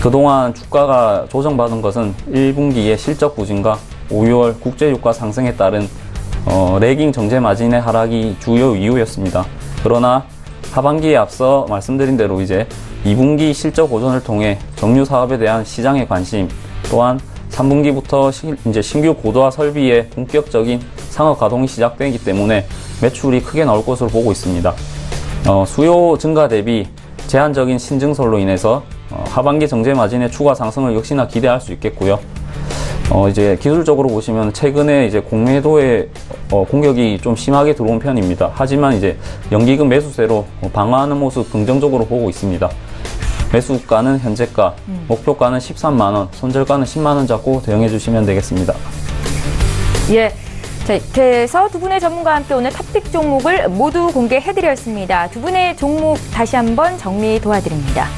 그동안 주가가 조정받은 것은 1분기의 실적 부진과 5, 6월 국제 유가 상승에 따른 레깅 정제 마진의 하락이 주요 이유였습니다. 그러나 하반기에 앞서 말씀드린 대로 이제 2분기 실적 호전을 통해 정유 사업에 대한 시장의 관심, 또한 3분기부터 이제 신규 고도화 설비의 본격적인 상업 가동이 시작되기 때문에 매출이 크게 나올 것으로 보고 있습니다. 수요 증가 대비 제한적인 신증설로 인해서 하반기 정제 마진의 추가 상승을 역시나 기대할 수 있겠고요. 이제 기술적으로 보시면 최근에 이제 공매도의 공격이 좀 심하게 들어온 편입니다. 하지만 이제 연기금 매수세로 방어하는 모습 긍정적으로 보고 있습니다. 매수가는 현재가, 목표가는 13만원, 손절가는 10만원 잡고 대응해 주시면 되겠습니다. 예. 자, 이렇게 해서 두 분의 전문가와 함께 오늘 탑픽 종목을 모두 공개해드렸습니다. 두 분의 종목 다시 한번 정리 도와드립니다.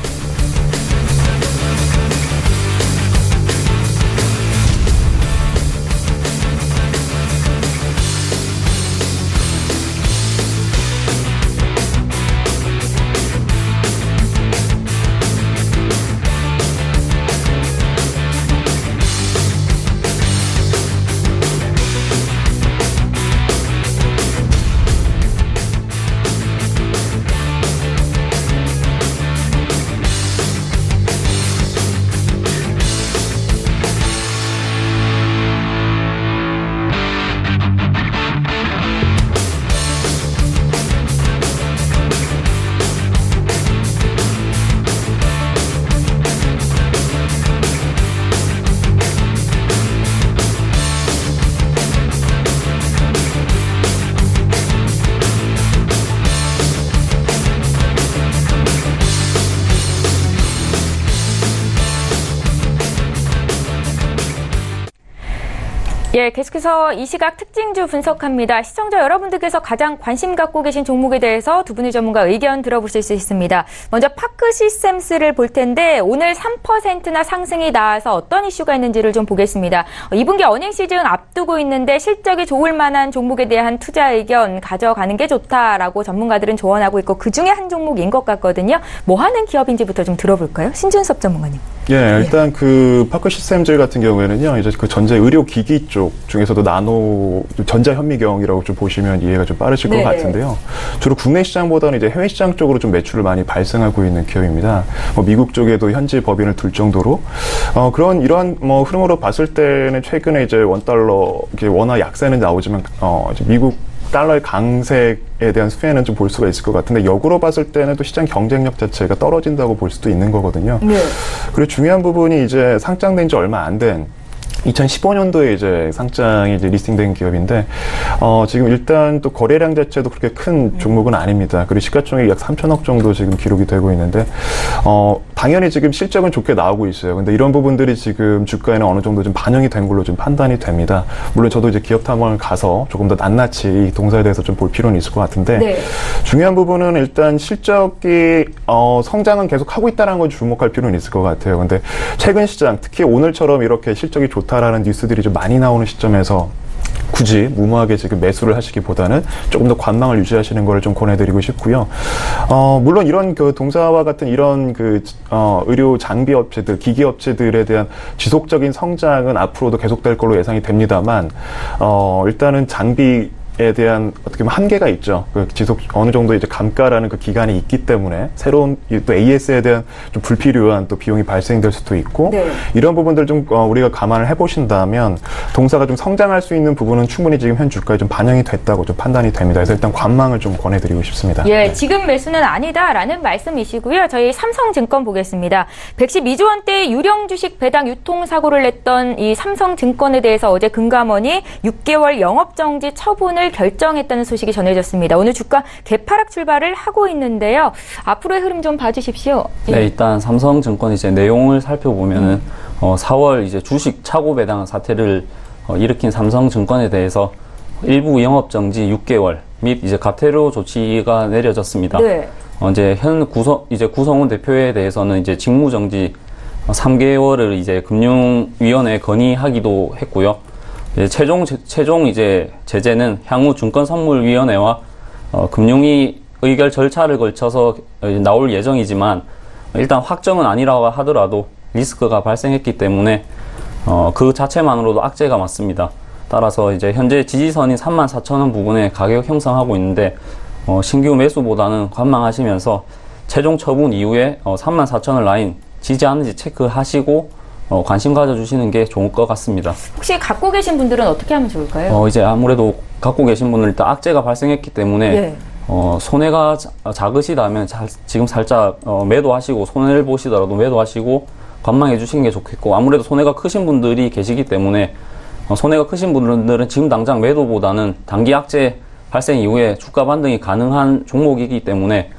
예, 계속해서 이 시각 특징주 분석합니다. 시청자 여러분들께서 가장 관심 갖고 계신 종목에 대해서 두 분의 전문가 의견 들어보실 수 있습니다. 먼저 파크 시스템스를 볼 텐데 오늘 3%나 상승이 나와서 어떤 이슈가 있는지를 좀 보겠습니다. 2분기 어닝 시즌 앞두고 있는데 실적이 좋을 만한 종목에 대한 투자 의견 가져가는 게 좋다라고 전문가들은 조언하고 있고 그중에 한 종목인 것 같거든요. 뭐 하는 기업인지부터 좀 들어볼까요? 신준섭 전문가님. 예, 일단 그 파크 시스템즈 같은 경우에는요, 이제 그 전자 의료 기기 쪽 중에서도 나노 전자 현미경이라고 좀 보시면 이해가 좀 빠르실 것 같은데요. 주로 국내 시장보다는 이제 해외 시장 쪽으로 좀 매출을 많이 발생하고 있는 기업입니다. 뭐 미국 쪽에도 현지 법인을 둘 정도로 이러한 뭐 흐름으로 봤을 때는 최근에 이제 원달러 이렇게 원화 약세는 나오지만 이제 미국 달러의 강세에 대한 수혜는 좀 볼 수가 있을 것 같은데 역으로 봤을 때는 또 시장 경쟁력 자체가 떨어진다고 볼 수도 있는 거거든요. 네. 그리고 중요한 부분이 이제 상장된 지 얼마 안 된 2015년도에 이제 상장이 이제 리스팅된 기업인데, 지금 일단 또 거래량 자체도 그렇게 큰 종목은 아닙니다. 그리고 시가총액 약 3천억 정도 지금 기록이 되고 있는데, 당연히 지금 실적은 좋게 나오고 있어요. 근데 이런 부분들이 지금 주가에는 어느 정도 좀 반영이 된 걸로 좀 판단이 됩니다. 물론 저도 이제 기업 탐험을 가서 조금 더 낱낱이 이 동사에 대해서 좀 볼 필요는 있을 것 같은데, 네. 중요한 부분은 일단 실적이, 성장은 계속 하고 있다는 걸 주목할 필요는 있을 것 같아요. 근데 최근 시장, 특히 오늘처럼 이렇게 실적이 좋다라는 뉴스들이 좀 많이 나오는 시점에서 굳이 무모하게 지금 매수를 하시기보다는 조금 더 관망을 유지하시는 걸 좀 권해드리고 싶고요. 물론 이런 그 동사와 같은 이런 의료 장비 업체들, 기기 업체들에 대한 지속적인 성장은 앞으로도 계속될 걸로 예상이 됩니다만, 일단은 장비에 대한 어떻게 보면 한계가 있죠. 그 지속 어느 정도 이제 감가라는 그 기간이 있기 때문에 새로운 또 AS에 대한 좀 불필요한 또 비용이 발생될 수도 있고, 네. 이런 부분들 좀 우리가 감안을 해보신다면 동사가 좀 성장할 수 있는 부분은 충분히 지금 현 주가에 좀 반영이 됐다고 좀 판단이 됩니다. 그래서 일단 관망을 좀 권해드리고 싶습니다. 예, 네. 지금 매수는 아니다라는 말씀이시고요. 저희 삼성증권 보겠습니다. 112조 원대의 유령 주식 배당 유통 사고를 냈던 이 삼성증권에 대해서 어제 금감원이 6개월 영업정지 처분을 결정했다는 소식이 전해졌습니다. 오늘 주가 개파락 출발을 하고 있는데요. 앞으로의 흐름 좀 봐주십시오. 예. 네, 일단 삼성증권 이제 내용을 살펴보면은 4월 이제 주식 차고 배당 사태를 일으킨 삼성증권에 대해서 일부 영업 정지 6개월 및 이제 가태료 조치가 내려졌습니다. 네. 이제 구성훈 대표에 대해서는 이제 직무 정지 3개월을 이제 금융위원회에 건의하기도 했고요. 최종 이제 제재는 향후 증권선물위원회와 금융위 의결 절차를 걸쳐서 나올 예정이지만 일단 확정은 아니라고 하더라도 리스크가 발생했기 때문에 그 자체만으로도 악재가 맞습니다. 따라서 이제 현재 지지선인 34,000원 부분에 가격 형성하고 있는데 신규 매수보다는 관망하시면서 최종 처분 이후에 34,000원 라인 지지하는지 체크하시고 관심 가져주시는 게 좋을 것 같습니다. 혹시 갖고 계신 분들은 어떻게 하면 좋을까요? 이제 아무래도 갖고 계신 분은 일단 악재가 발생했기 때문에 예. 손해가 작으시다면 지금 살짝 매도하시고 손해를 보시더라도 매도하시고 관망해 주시는 게 좋겠고, 아무래도 손해가 크신 분들이 계시기 때문에 손해가 크신 분들은 지금 당장 매도보다는 단기 악재 발생 이후에 주가 반등이 가능한 종목이기 때문에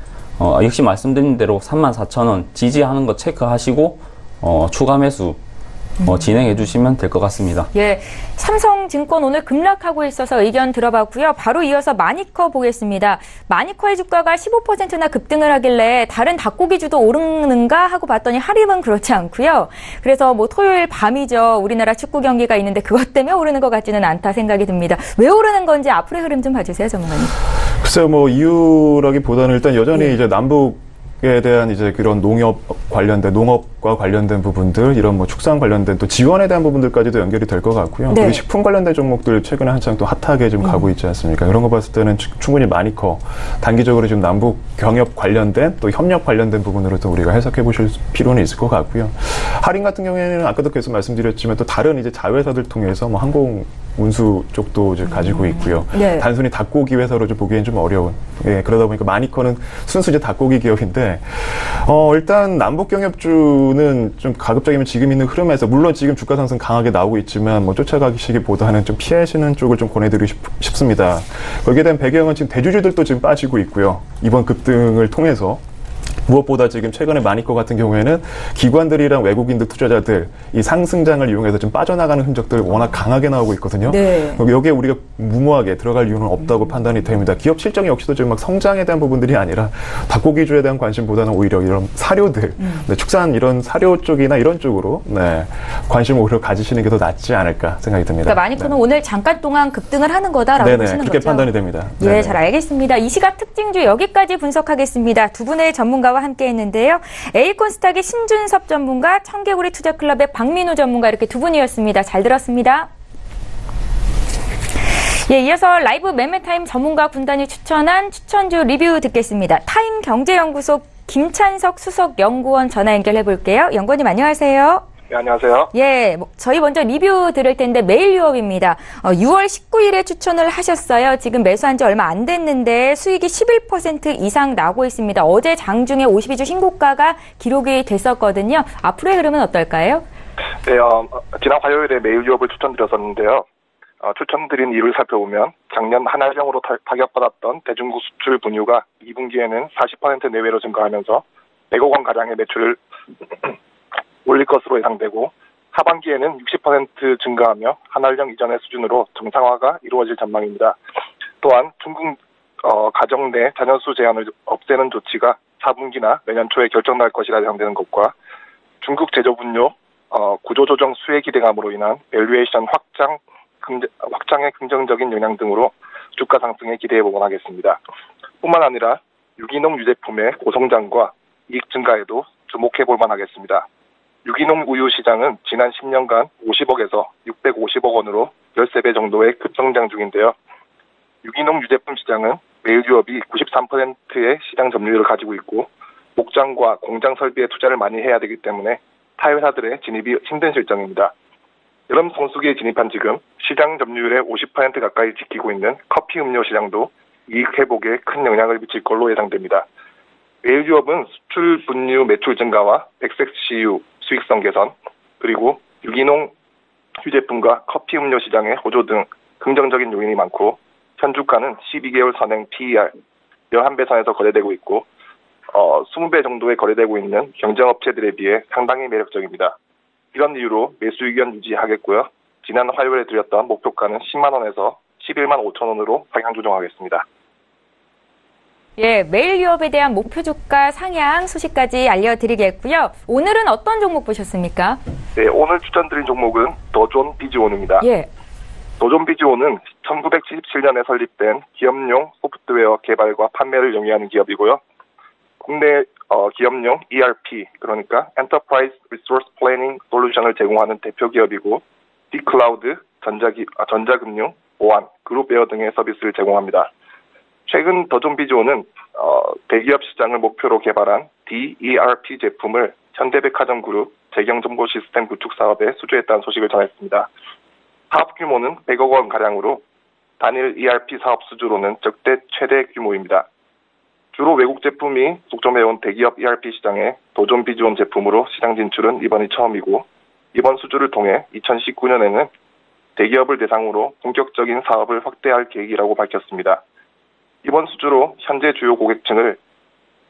역시 말씀드린 대로 34,000원 지지하는 거 체크하시고 추가 매수 진행해 주시면 될 것 같습니다. 예, 삼성증권 오늘 급락하고 있어서 의견 들어봤고요. 바로 이어서 마니커 보겠습니다. 마니커의 주가가 15%나 급등을 하길래 다른 닭고기주도 오르는가 하고 봤더니 하림은 그렇지 않고요. 그래서 뭐 토요일 밤이죠. 우리나라 축구 경기가 있는데 그것 때문에 오르는 것 같지는 않다 생각이 듭니다. 왜 오르는 건지 앞으로의 흐름 좀 봐주세요, 전문가님. 글쎄요, 뭐 이유라기보다는 일단 여전히 이제 남북에 대한 이제 그런 농업과 관련된 부분들, 이런 뭐 축산 관련된 또 지원에 대한 부분들까지도 연결이 될 것 같고요. 네. 그리고 식품 관련된 종목들 최근에 한창 또 핫하게 좀 가고 있지 않습니까? 그런 거 봤을 때는 충분히 마니커, 단기적으로 지금 남북 경협 관련된 또 협력 관련된 부분으로 또 우리가 해석해 보실 필요는 있을 것 같고요. 할인 같은 경우에는 아까도 계속 말씀드렸지만 또 다른 이제 자회사들 통해서 뭐 항공 운수 쪽도 이제 가지고 있고요. 네. 단순히 닭고기 회사로 좀 보기엔 좀 어려운. 예, 그러다 보니까 마니커는 순수 이제 닭고기 기업인데, 일단 남북 경협주는 좀 가급적이면 지금 있는 흐름에서, 물론 지금 주가 상승 강하게 나오고 있지만, 뭐 쫓아가시기보다는 좀 피하시는 쪽을 좀 권해드리고 싶습니다. 거기에 대한 배경은 지금 대주주들도 지금 빠지고 있고요. 이번 급등을 통해서. 무엇보다 지금 최근에 마니커 같은 경우에는 기관들이랑 외국인들 투자자들 이 상승장을 이용해서 좀 빠져나가는 흔적들 워낙 강하게 나오고 있거든요. 네. 여기에 우리가 무모하게 들어갈 이유는 없다고 판단이 됩니다. 기업 실적이 역시도 지금 막 성장에 대한 부분들이 아니라 닭고기주에 대한 관심보다는 오히려 이런 사료들, 네, 축산 이런 사료 쪽이나 이런 쪽으로 관심을 오히려 가지시는 게 더 낫지 않을까 생각이 듭니다. 그러니까 마니커는 오늘 잠깐 동안 급등을 하는 거다라고 보시는 그렇게 거죠? 판단이 됩니다. 예, 네네. 잘 알겠습니다. 이 시각 특징주 여기까지 분석하겠습니다. 두 분의 전문가와 함께 했는데요. 에이콘스탁의 신준섭 전문가, 청개구리 투자클럽의 박민우 전문가 이렇게 두 분이었습니다. 잘 들었습니다. 예, 이어서 라이브 매매타임 전문가 군단이 추천한 추천주 리뷰 듣겠습니다. 타임경제연구소 김찬석 수석연구원 전화 연결해 볼게요. 연구원님 안녕하세요. 네, 안녕하세요. 예, 저희 먼저 리뷰 들을 텐데 매일 유업입니다. 6월 19일에 추천을 하셨어요. 지금 매수한 지 얼마 안 됐는데 수익이 11% 이상 나고 있습니다. 어제 장중에 52주 신고가가 기록이 됐었거든요. 앞으로의 흐름은 어떨까요? 네, 지난 화요일에 매일 유업을 추천드렸었는데요. 추천드린 이유를 살펴보면 작년 한알병으로 타격받았던 대중국 수출 분유가 2분기에는 40% 내외로 증가하면서 100억 원 가량의 매출을 올릴 것으로 예상되고 하반기에는 60% 증가하며 한알령 이전의 수준으로 정상화가 이루어질 전망입니다. 또한 중국 가정 내 잔여수 제한을 없애는 조치가 4분기나 내년 초에 결정날 것이라 예상되는 것과 중국 제조분유 구조조정 수혜 기대감으로 인한 밸류에이션 확장의 긍정적인 영향 등으로 주가 상승에 기대해보곤 하겠습니다. 뿐만 아니라 유기농 유제품의 고성장과 이익 증가에도 주목해볼 만하겠습니다. 유기농 우유 시장은 지난 10년간 50억에서 650억 원으로 13배 정도의 급성장 중인데요. 유기농 유제품 시장은 매일 유업이 93%의 시장 점유율을 가지고 있고 목장과 공장 설비에 투자를 많이 해야 되기 때문에 타회사들의 진입이 힘든 실정입니다. 여름 성수기에 진입한 지금 시장 점유율의 50% 가까이 지키고 있는 커피 음료 시장도 이익 회복에 큰 영향을 미칠 걸로 예상됩니다. 매일 유업은 수출 분유 매출 증가와 백색 CU 수익성 개선, 그리고 유기농 유제품과 커피 음료 시장의 호조 등 긍정적인 요인이 많고 현 주가는 12개월 선행 PER 11배 선에서 거래되고 있고 20배 정도에 거래되고 있는 경쟁업체들에 비해 상당히 매력적입니다. 이런 이유로 매수 의견 유지하겠고요. 지난 화요일에 드렸던 목표가는 10만 원에서 11만 5천 원으로 상향 조정하겠습니다. 예, 매일 유업에 대한 목표 주가 상향 소식까지 알려드리겠고요. 오늘은 어떤 종목 보셨습니까? 네, 오늘 추천드린 종목은 더존 비즈온입니다. 예. 더존 비즈온은 1977년에 설립된 기업용 소프트웨어 개발과 판매를 영위하는 기업이고요. 국내 기업용 ERP, 그러니까 Enterprise Resource Planning 솔루션을 제공하는 대표 기업이고 D클라우드, 전자금융, 보안, 그룹웨어 등의 서비스를 제공합니다. 최근 더존 비즈온은 대기업 시장을 목표로 개발한 DERP 제품을 현대백화점 그룹 재경정보 시스템 구축 사업에 수주했다는 소식을 전했습니다. 사업 규모는 100억 원 가량으로 단일 ERP 사업 수주로는 역대 최대 규모입니다. 주로 외국 제품이 독점해온 대기업 ERP 시장에 더존 비즈온 제품으로 시장 진출은 이번이 처음이고 이번 수주를 통해 2019년에는 대기업을 대상으로 본격적인 사업을 확대할 계획이라고 밝혔습니다. 이번 수주로 현재 주요 고객층을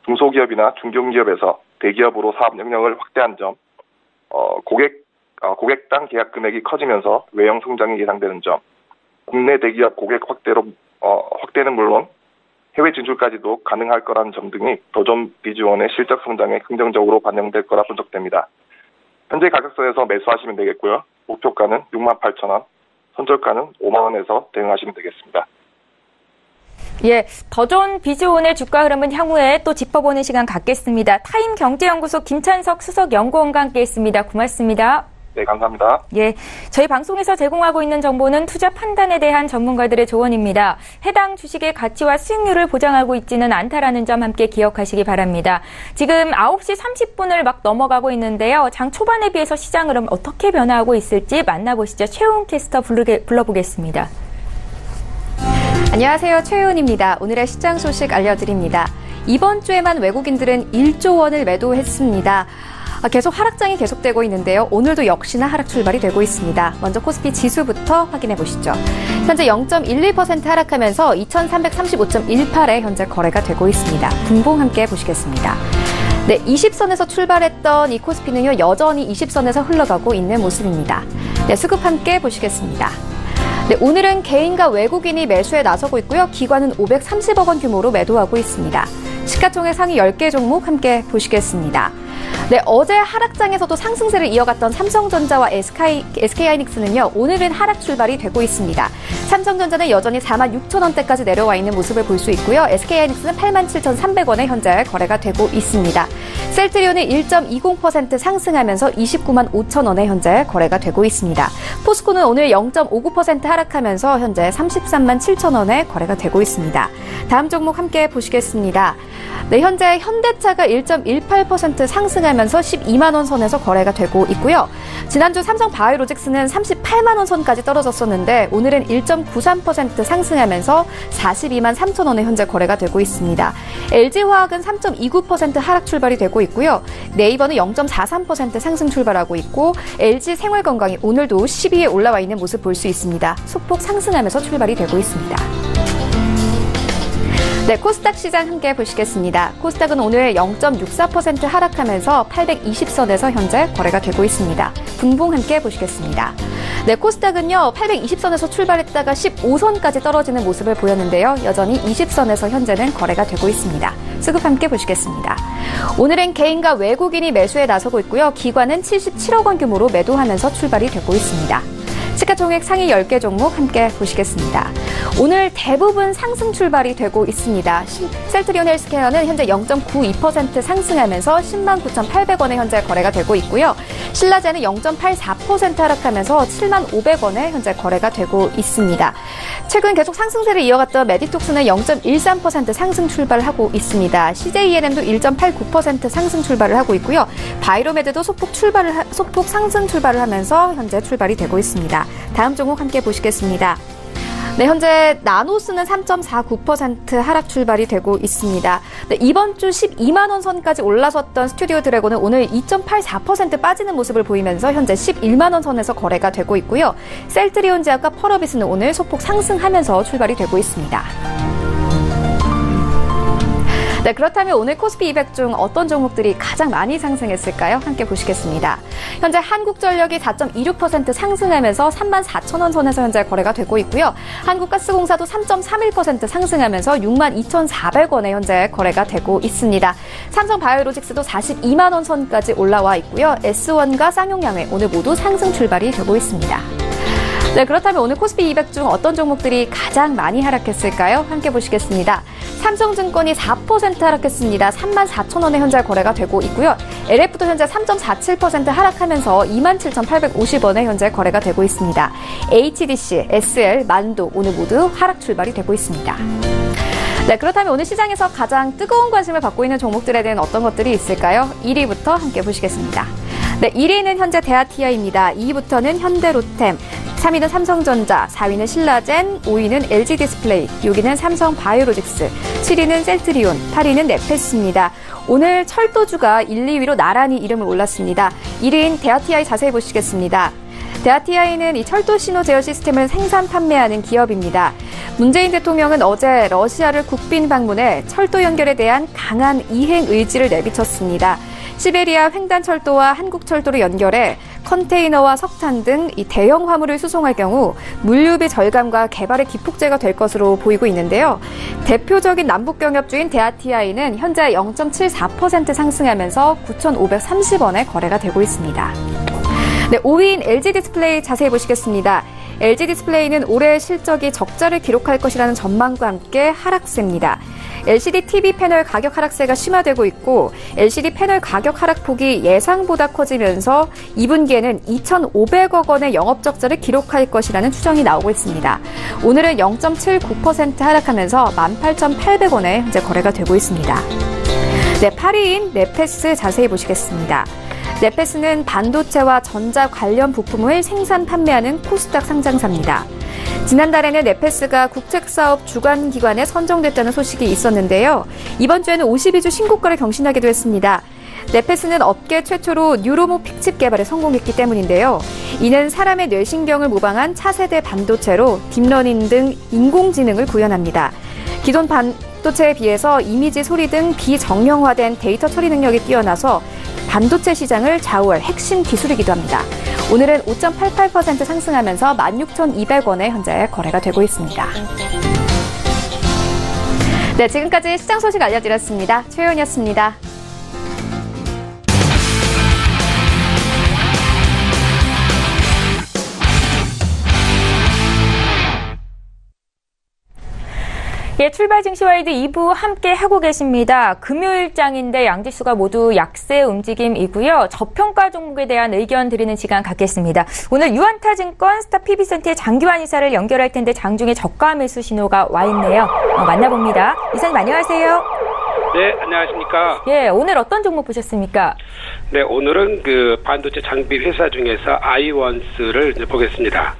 중소기업이나 중견기업에서 대기업으로 사업 영역을 확대한 점, 고객 고객당 계약 금액이 커지면서 외형 성장이 예상되는 점, 국내 대기업 고객 확대는 물론 해외 진출까지도 가능할 거라는 점 등이 도전 비즈원의 실적 성장에 긍정적으로 반영될 거라 분석됩니다. 현재 가격선에서 매수하시면 되겠고요. 목표가는 68,000원, 손절가는 5만원에서 대응하시면 되겠습니다. 예, 더존 비즈온의 주가 흐름은 향후에 또 짚어보는 시간 갖겠습니다. 타임경제연구소 김찬석 수석연구원과 함께했습니다. 고맙습니다. 네, 감사합니다. 예, 저희 방송에서 제공하고 있는 정보는 투자 판단에 대한 전문가들의 조언입니다. 해당 주식의 가치와 수익률을 보장하고 있지는 않다라는 점 함께 기억하시기 바랍니다. 지금 9시 30분을 막 넘어가고 있는데요. 장 초반에 비해서 시장 흐름 어떻게 변화하고 있을지 만나보시죠. 최우은 캐스터 불러보겠습니다. 안녕하세요. 최우은입니다. 오늘의 시장 소식 알려드립니다. 이번 주에만 외국인들은 1조 원을 매도했습니다. 계속 하락장이 계속되고 있는데요. 오늘도 역시나 하락 출발이 되고 있습니다. 먼저 코스피 지수부터 확인해 보시죠. 현재 0.12% 하락하면서 2335.18에 현재 거래가 되고 있습니다. 분봉 함께 보시겠습니다. 네, 20선에서 출발했던 이 코스피는요, 여전히 20선에서 흘러가고 있는 모습입니다. 네, 수급 함께 보시겠습니다. 네, 오늘은 개인과 외국인이 매수에 나서고 있고요. 기관은 530억 원 규모로 매도하고 있습니다. 시가총액 상위 10개 종목 함께 보시겠습니다. 네, 어제 하락장에서도 상승세를 이어갔던 삼성전자와 SK하이닉스는요, 오늘은 하락 출발이 되고 있습니다. 삼성전자는 여전히 46,000원대까지 내려와 있는 모습을 볼 수 있고요. SK하이닉스는 87,300원에 현재 거래가 되고 있습니다. 셀트리온은 1.20% 상승하면서 29만 5천원에 현재 거래가 되고 있습니다. 포스코는 오늘 0.59% 하락하면서 현재 33만 7천원에 거래가 되고 있습니다. 다음 종목 함께 보시겠습니다. 네, 현재 현대차가 1.18% 상승하면서 12만 원 선에서 거래가 되고 있고요. 지난주 삼성 바이오로직스는 38만 원 선까지 떨어졌었는데 오늘은 1.93% 상승하면서 42만 3천 원에 현재 거래가 되고 있습니다. LG화학은 3.29% 하락 출발이 되고 있고요. 네이버는 0.43% 상승 출발하고 있고 LG생활건강이 오늘도 10위에 올라와 있는 모습 볼 수 있습니다. 소폭 상승하면서 출발이 되고 있습니다. 네, 코스닥 시장 함께 보시겠습니다. 코스닥은 오늘 0.64% 하락하면서 820선에서 현재 거래가 되고 있습니다. 분봉 함께 보시겠습니다. 네, 코스닥은요, 820선에서 출발했다가 15선까지 떨어지는 모습을 보였는데요. 여전히 20선에서 현재는 거래가 되고 있습니다. 수급 함께 보시겠습니다. 오늘은 개인과 외국인이 매수에 나서고 있고요. 기관은 77억 원 규모로 매도하면서 출발이 되고 있습니다. 시가총액 상위 10개 종목 함께 보시겠습니다. 오늘 대부분 상승 출발이 되고 있습니다. 셀트리온 헬스케어는 현재 0.92% 상승하면서 10만 9,800원에 현재 거래가 되고 있고요. 신라제는 0.84% 하락하면서 7만 500원에 현재 거래가 되고 있습니다. 최근 계속 상승세를 이어갔던 메디톡스는 0.13% 상승 출발하고 있습니다. CJENM도 1.89% 상승 출발을 하고 있고요. 바이로메드도 소폭 상승 출발을 하면서 현재 출발이 되고 있습니다. 다음 종목 함께 보시겠습니다. 네, 현재 나노스는 3.49% 하락 출발이 되고 있습니다. 네, 이번 주 12만 원 선까지 올라섰던 스튜디오 드래곤은 오늘 2.84% 빠지는 모습을 보이면서 현재 11만 원 선에서 거래가 되고 있고요. 셀트리온제약과 펄어비스는 오늘 소폭 상승하면서 출발이 되고 있습니다. 네, 그렇다면 오늘 코스피 200 중 어떤 종목들이 가장 많이 상승했을까요? 함께 보시겠습니다. 현재 한국전력이 4.26% 상승하면서 34,000원 선에서 현재 거래가 되고 있고요. 한국가스공사도 3.31% 상승하면서 62,400원에 현재 거래가 되고 있습니다. 삼성바이오로직스도 42만 원 선까지 올라와 있고요. S1과 쌍용양회 오늘 모두 상승 출발이 되고 있습니다. 네, 그렇다면 오늘 코스피 200 중 어떤 종목들이 가장 많이 하락했을까요? 함께 보시겠습니다. 삼성증권이 4% 하락했습니다. 34,000원에 현재 거래가 되고 있고요. LF도 현재 3.47% 하락하면서 27,850원에 현재 거래가 되고 있습니다. HDC, SL, 만도 오늘 모두 하락 출발이 되고 있습니다. 네, 그렇다면 오늘 시장에서 가장 뜨거운 관심을 받고 있는 종목들에 대한 어떤 것들이 있을까요? 1위부터 함께 보시겠습니다. 네, 1위는 현재 대하티아입니다. 2위부터는 현대로템, 3위는 삼성전자, 4위는 신라젠, 5위는 LG디스플레이, 6위는 삼성바이오로직스, 7위는 셀트리온, 8위는 네페스입니다. 오늘 철도주가 1, 2위로 나란히 이름을 올랐습니다. 1위인 대하티아이 자세히 보시겠습니다. 대하티아이는 이 철도 신호 제어 시스템을 생산 판매하는 기업입니다. 문재인 대통령은 어제 러시아를 국빈 방문해 철도 연결에 대한 강한 이행 의지를 내비쳤습니다. 시베리아 횡단철도와 한국철도를 연결해 컨테이너와 석탄 등 이 대형 화물을 수송할 경우 물류비 절감과 개발의 기폭제가 될 것으로 보이고 있는데요. 대표적인 남북 경협주인 데아티아이는 현재 0.74% 상승하면서 9,530원에 거래가 되고 있습니다. 네, 5위인 LG디스플레이 자세히 보시겠습니다. LG디스플레이는 올해 실적이 적자를 기록할 것이라는 전망과 함께 하락세입니다. LCD TV 패널 가격 하락세가 심화되고 있고 LCD 패널 가격 하락폭이 예상보다 커지면서 2분기에는 2,500억 원의 영업적자를 기록할 것이라는 추정이 나오고 있습니다. 오늘은 0.79% 하락하면서 18,800원에 현재 거래가 되고 있습니다. 네, 8위인 네페스 자세히 보시겠습니다. 네페스는 반도체와 전자 관련 부품을 생산 판매하는 코스닥 상장사입니다. 지난달에는 네페스가 국책사업 주관기관에 선정됐다는 소식이 있었는데요. 이번 주에는 52주 신고가를 경신하기도 했습니다. 네페스는 업계 최초로 뉴로모픽 칩 개발에 성공했기 때문인데요. 이는 사람의 뇌신경을 모방한 차세대 반도체로 딥러닝 등 인공지능을 구현합니다. 기존 반도체에 비해서 이미지, 소리 등 비정형화된 데이터 처리 능력이 뛰어나서 반도체 시장을 좌우할 핵심 기술이기도 합니다. 오늘은 5.88% 상승하면서 16,200원에 현재 거래가 되고 있습니다. 네, 지금까지 시장 소식 알려드렸습니다. 최윤이었습니다. 예, 출발 증시와이드 2부 함께 하고 계십니다. 금요일장인데 양지수가 모두 약세 움직임이고요. 저평가 종목에 대한 의견 드리는 시간 갖겠습니다. 오늘 유한타증권 스타PB센터의 장규환 이사를 연결할 텐데 장중에 저가 매수 신호가 와 있네요. 만나봅니다. 이사님 안녕하세요. 네, 안녕하십니까. 예, 오늘 어떤 종목 보셨습니까? 네, 오늘은 그 반도체 장비 회사 중에서 아이원스를 이제 보겠습니다.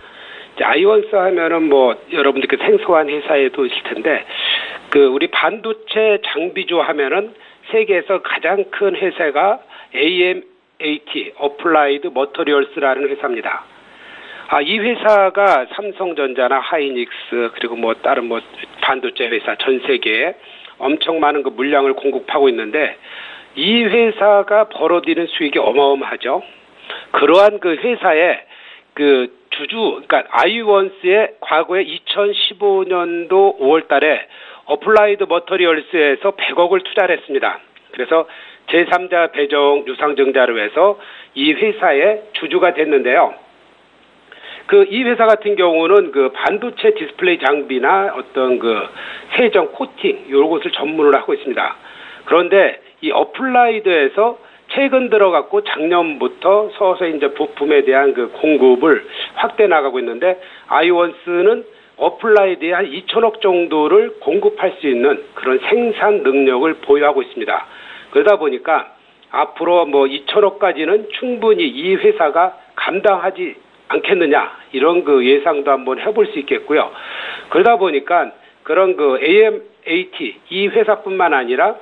아이원스 하면은 뭐 여러분들께 생소한 회사에도 있을 텐데 그 우리 반도체 장비조 하면은 세계에서 가장 큰 회사가 AMAT 어플라이드 머터리얼스라는 회사입니다. 이 회사가 삼성전자나 하이닉스 그리고 뭐 다른 뭐 반도체 회사 전 세계에 엄청 많은 그 물량을 공급하고 있는데 이 회사가 벌어들이는 수익이 어마어마하죠. 그러한 그 회사의 그 그러니까 아이원스의 과거에 2015년도 5월 달에 어플라이드 머터리얼스에서 100억을 투자를 했습니다. 그래서 제3자 배정 유상증자로 해서 이 회사의 주주가 됐는데요. 이 회사 같은 경우는 그 반도체 디스플레이 장비나 어떤 그 세정 코팅 요것을 전문으로 하고 있습니다. 그런데 이 어플라이드에서 최근 들어갔고 작년부터 서서히 이제 부품에 대한 그 공급을 확대 나가고 있는데 아이원스는 어플라이드에 한 2천억 정도를 공급할 수 있는 그런 생산 능력을 보유하고 있습니다. 그러다 보니까 앞으로 뭐 2천억까지는 충분히 이 회사가 감당하지 않겠느냐 이런 그 예상도 한번 해볼 수 있겠고요. 그러다 보니까 그런 그 AMAT 이 회사뿐만 아니라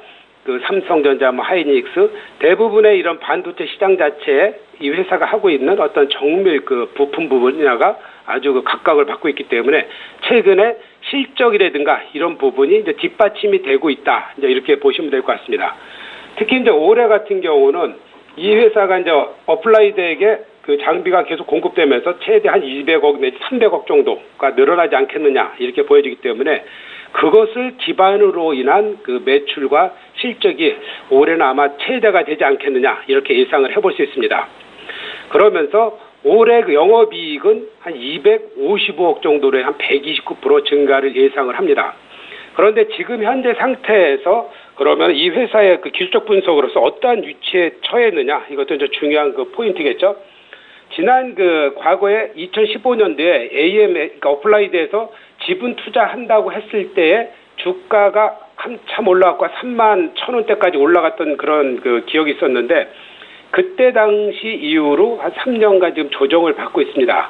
그 삼성전자, 하이닉스 대부분의 이런 반도체 시장 자체에 이 회사가 하고 있는 어떤 정밀 그 부품 분야가 아주 그 각광을 받고 있기 때문에 최근에 실적이라든가 이런 부분이 이제 뒷받침이 되고 있다. 이제 이렇게 보시면 될 것 같습니다. 특히 이제 올해 같은 경우는 이 회사가 이제 어플라이드에게 그 장비가 계속 공급되면서 최대 한 200억 내지 300억 정도가 늘어나지 않겠느냐 이렇게 보여지기 때문에 그것을 기반으로 인한 그 매출과 실적이 올해는 아마 최대가 되지 않겠느냐 이렇게 예상을 해볼 수 있습니다. 그러면서 올해 그 영업이익은 한 255억 정도로 한 129% 증가를 예상을 합니다. 그런데 지금 현재 상태에서 그러면 이 회사의 그 기술적 분석으로서 어떠한 위치에 처했느냐 이것도 이제 중요한 그 포인트겠죠. 지난 그 과거에 2015년도에 그러니까 어플라이드에서 지분 투자한다고 했을 때에 주가가 한참 올라갔고 31,000원대까지 올라갔던 그런 그 기억이 있었는데 그때 당시 이후로 한 3년간 지금 조정을 받고 있습니다.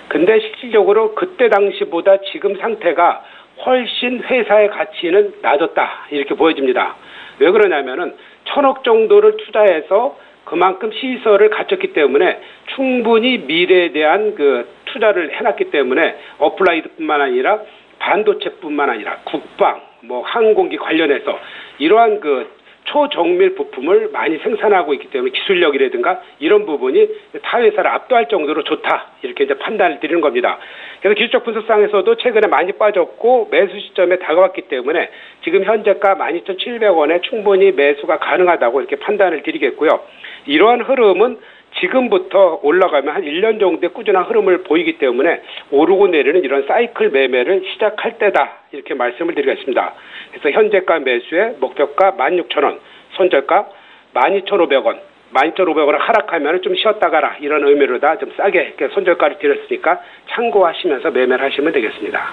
근데 실질적으로 그때 당시보다 지금 상태가 훨씬 회사의 가치는 낮았다 이렇게 보여집니다. 왜 그러냐면은 1,000억 정도를 투자해서 그만큼 시설을 갖췄기 때문에 충분히 미래에 대한 그 투자를 해놨기 때문에 어플라이드뿐만 아니라 반도체뿐만 아니라 국방, 뭐 항공기 관련해서 이러한 그 초정밀 부품을 많이 생산하고 있기 때문에 기술력이라든가 이런 부분이 타 회사를 압도할 정도로 좋다. 이렇게 이제 판단을 드리는 겁니다. 그래서 기술적 분석상에서도 최근에 많이 빠졌고 매수 시점에 다가왔기 때문에 지금 현재가 12,700원에 충분히 매수가 가능하다고 이렇게 판단을 드리겠고요. 이러한 흐름은 지금부터 올라가면 한 1년 정도의 꾸준한 흐름을 보이기 때문에 오르고 내리는 이런 사이클 매매를 시작할 때다. 이렇게 말씀을 드리겠습니다. 그래서 현재가 매수의 목표가 16,000원, 손절가 12,500원, 12,500원을 하락하면 좀 쉬었다 가라. 이런 의미로 다 좀 싸게 이렇게 손절가를 드렸으니까 참고하시면서 매매를 하시면 되겠습니다.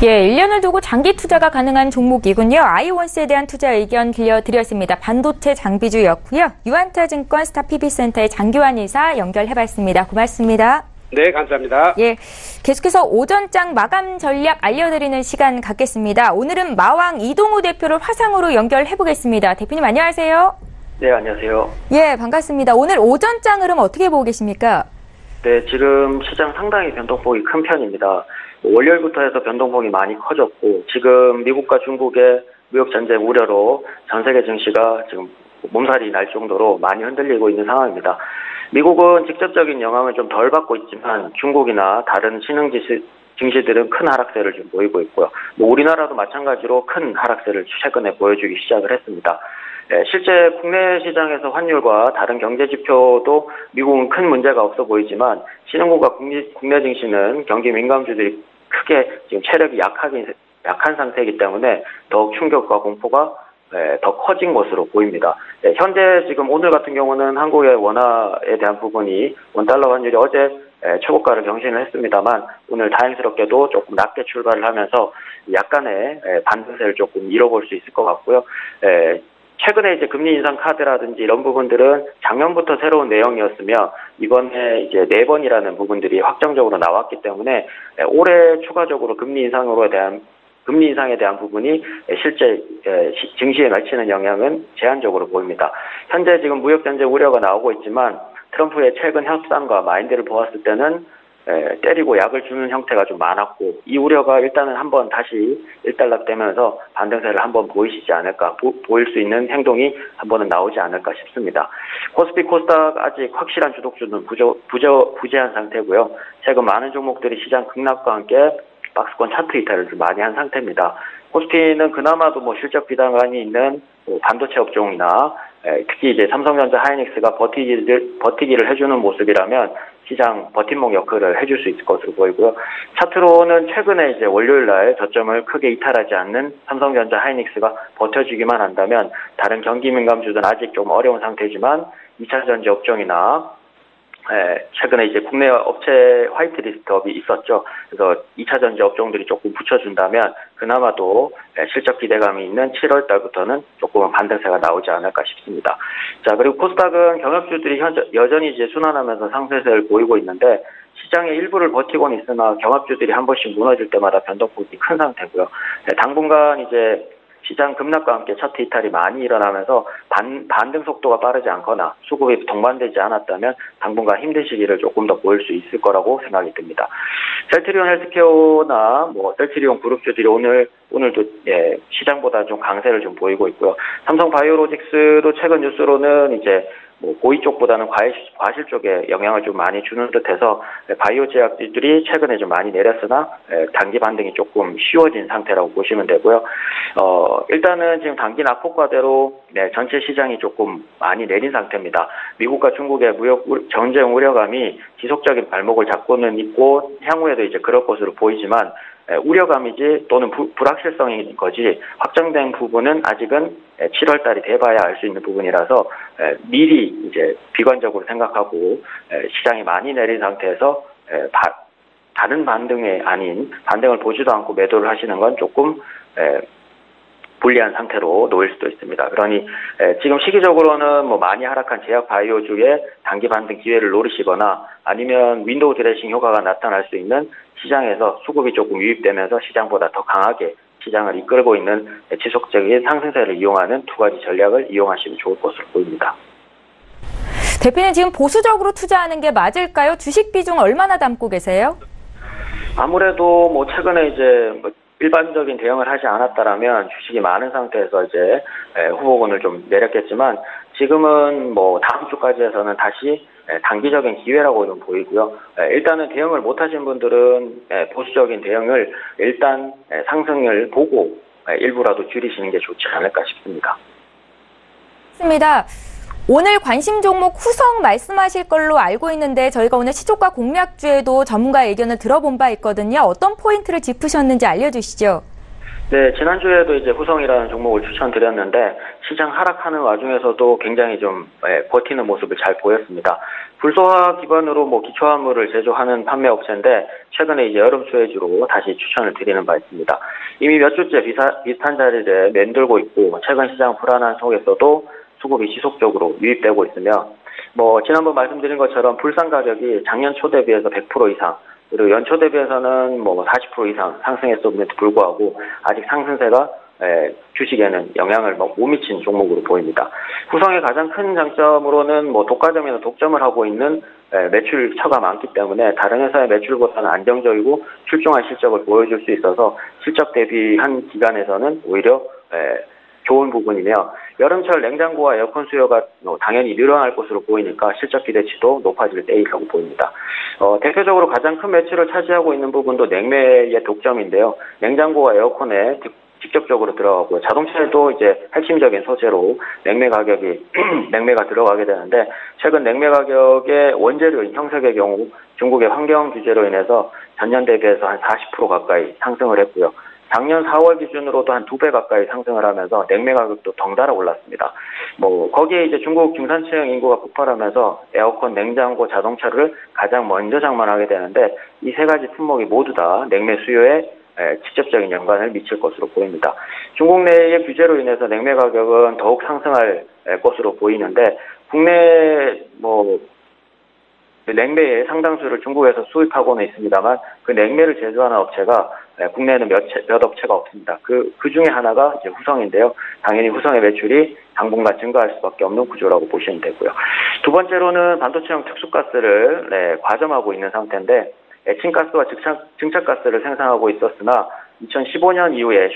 예, 1년을 두고 장기 투자가 가능한 종목이군요. 아이원스에 대한 투자 의견 들려드렸습니다. 반도체 장비주였고요. 유한타증권 스타PB센터의 장교환 이사 연결해봤습니다. 고맙습니다. 네, 감사합니다. 예, 계속해서 오전장 마감 전략 알려드리는 시간 갖겠습니다. 오늘은 마왕 이동우 대표를 화상으로 연결해보겠습니다. 대표님 안녕하세요. 네, 안녕하세요. 예, 반갑습니다. 오늘 오전장 흐름 어떻게 보고 계십니까? 네, 지금 시장 상당히 변동폭이 큰 편입니다. 월요일부터 해서 변동폭이 많이 커졌고 지금 미국과 중국의 무역 전쟁 우려로 전 세계 증시가 지금 몸살이 날 정도로 많이 흔들리고 있는 상황입니다. 미국은 직접적인 영향을 좀 덜 받고 있지만 중국이나 다른 신흥 증시들은 큰 하락세를 좀 보이고 있고요. 우리나라도 마찬가지로 큰 하락세를 최근에 보여주기 시작을 했습니다. 실제 국내 시장에서 환율과 다른 경제 지표도 미국은 큰 문제가 없어 보이지만 신흥국과 국내 증시는 경기 민감주들이 크게 지금 체력이 약한 상태이기 때문에 더욱 충격과 공포가 더 커진 것으로 보입니다. 현재 지금 오늘 같은 경우는 한국의 원화에 대한 부분이 원달러 환율이 어제 최고가를 경신을 했습니다만 오늘 다행스럽게도 조금 낮게 출발을 하면서 약간의 반등세를 조금 잃어볼 수 있을 것 같고요. 최근에 이제 금리 인상 카드라든지 이런 부분들은 작년부터 새로운 내용이었으며 이번에 이제 4번이라는 부분들이 확정적으로 나왔기 때문에 올해 추가적으로 금리 인상에 대한 부분이 실제 증시에 미치는 영향은 제한적으로 보입니다. 현재 지금 무역 전쟁 우려가 나오고 있지만 트럼프의 최근 협상과 마인드를 보았을 때는 때리고 약을 주는 형태가 좀 많았고 이 우려가 일단은 한번 다시 일단락되면서 반등세를 한번 보이시지 않을까 보일 수 있는 행동이 한번은 나오지 않을까 싶습니다. 코스피 코스닥 아직 확실한 주독주는 부재한 상태고요. 최근 많은 종목들이 시장 급락과 함께 박스권 차트 이탈을 좀 많이 한 상태입니다. 코스피는 그나마도 실적 비단간이 있는 반도체 업종이나 특히 이제 삼성전자 하이닉스가 버티기를 해주는 모습이라면 시장 버팀목 역할을 해줄 수 있을 것으로 보이고요. 차트로는 최근에 이제 월요일 날 저점을 크게 이탈하지 않는 삼성전자 하이닉스가 버텨주기만 한다면 다른 경기 민감주들은 아직 좀 어려운 상태지만 2차 전지 업종이나 최근에 이제 국내 업체 화이트리스트업이 있었죠. 그래서 2차 전지 업종들이 조금 붙여준다면 그나마도 실적 기대감이 있는 7월 달부터는 조금은 반등세가 나오지 않을까 싶습니다. 자, 그리고 코스닥은 경합주들이 여전히 이제 순환하면서 상승세를 보이고 있는데 시장의 일부를 버티고는 있으나 경합주들이 한 번씩 무너질 때마다 변동폭이 큰 상태고요. 당분간 이제 시장 급락과 함께 차트 이탈이 많이 일어나면서 반등 속도가 빠르지 않거나 수급이 동반되지 않았다면 당분간 힘든 시기를 조금 더 보일 수 있을 거라고 생각이 듭니다. 셀트리온 헬스케어나 셀트리온 그룹주들이 오늘도 시장보다 좀 강세를 좀 보이고 있고요. 삼성 바이오로직스도 최근 뉴스로는 이제 고위 쪽보다는 과실 쪽에 영향을 좀 많이 주는 듯해서 바이오 제약들이 최근에 좀 많이 내렸으나 단기 반등이 조금 쉬워진 상태라고 보시면 되고요. 일단은 지금 단기 낙폭과대로 전체 시장이 조금 많이 내린 상태입니다. 미국과 중국의 무역 전쟁 우려감이 지속적인 발목을 잡고는 있고 향후에도 이제 그럴 것으로 보이지만 우려감이지 또는 불확실성인 거지 확정된 부분은 아직은 7월 달이 돼봐야 알 수 있는 부분이라서 미리 이제 비관적으로 생각하고 시장이 많이 내린 상태에서 다른 반등이 아닌 반등을 보지도 않고 매도를 하시는 건 조금 불리한 상태로 놓일 수도 있습니다. 그러니 지금 시기적으로는 많이 하락한 제약 바이오주의 단기 반등 기회를 노리시거나 아니면 윈도우 드레싱 효과가 나타날 수 있는 시장에서 수급이 조금 유입되면서 시장보다 더 강하게 시장을 이끌고 있는 지속적인 상승세를 이용하는 두 가지 전략을 이용하시면 좋을 것으로 보입니다. 대표님 지금 보수적으로 투자하는 게 맞을까요? 주식 비중 얼마나 담고 계세요? 아무래도 최근에 이제 일반적인 대응을 하지 않았다라면 주식이 많은 상태에서 이제 후보군을 좀 내렸겠지만 지금은 뭐 다음 주까지 해서는 다시 단기적인 기회라고 좀 보이고요. 일단은 대응을 못하신 분들은 보수적인 대응을 일단 상승을 보고 일부라도 줄이시는 게 좋지 않을까 싶습니다. 맞습니다. 오늘 관심 종목 후성 말씀하실 걸로 알고 있는데 저희가 오늘 시초가 공략주에도 전문가의 의견을 들어본 바 있거든요. 어떤 포인트를 짚으셨는지 알려주시죠. 네, 지난주에도 이제 후성이라는 종목을 추천드렸는데 시장 하락하는 와중에서도 굉장히 좀 버티는 모습을 잘 보였습니다. 불소화 기반으로 뭐 기초화물을 제조하는 판매 업체인데 최근에 이제 여름 수혜주로 다시 추천을 드리는 바 있습니다. 이미 몇 주째 비슷한 자리를 맴돌고 있고 최근 시장 불안한 속에서도 수급이 지속적으로 유입되고 있으며 뭐 지난번 말씀드린 것처럼 불상 가격이 작년 초 대비해서 100% 이상 그리고 연초 대비해서는 뭐 40% 이상 상승했음에도 불구하고 아직 상승세가 주식에는 영향을 못 미친 종목으로 보입니다. 후성의 가장 큰 장점으로는 뭐 독과점이나 독점을 하고 있는 매출처가 많기 때문에 다른 회사의 매출보다는 안정적이고 출중한 실적을 보여줄 수 있어서 실적 대비한 기간에서는 오히려 좋은 부분이며 여름철 냉장고와 에어컨 수요가 당연히 늘어날 것으로 보이니까 실적 기대치도 높아질 때이라고 보입니다. 대표적으로 가장 큰 매출을 차지하고 있는 부분도 냉매의 독점인데요. 냉장고와 에어컨에 직접적으로 들어가고요. 자동차에도 이제 핵심적인 소재로 냉매가 들어가게 되는데 최근 냉매 가격의 원재료인 형석의 경우 중국의 환경 규제로 인해서 전년 대비해서 한 40% 가까이 상승을 했고요. 작년 4월 기준으로도 한 2배 가까이 상승을 하면서 냉매 가격도 덩달아 올랐습니다. 뭐 거기에 이제 중국 중산층 인구가 폭발하면서 에어컨, 냉장고, 자동차를 가장 먼저 장만하게 되는데 이 세 가지 품목이 모두 다 냉매 수요에 직접적인 연관을 미칠 것으로 보입니다. 중국 내의 규제로 인해서 냉매 가격은 더욱 상승할 것으로 보이는데 국내 뭐 냉매의 상당수를 중국에서 수입하고는 있습니다만 그 냉매를 제조하는 업체가 국내에는 몇 업체가 없습니다. 그 중에 하나가 이제 후성인데요. 당연히 후성의 매출이 당분간 증가할 수밖에 없는 구조라고 보시면 되고요. 두 번째로는 반도체형 특수가스를 과점하고 있는 상태인데 액침가스와 증착가스를 생산하고 있었으나 2015년 이후에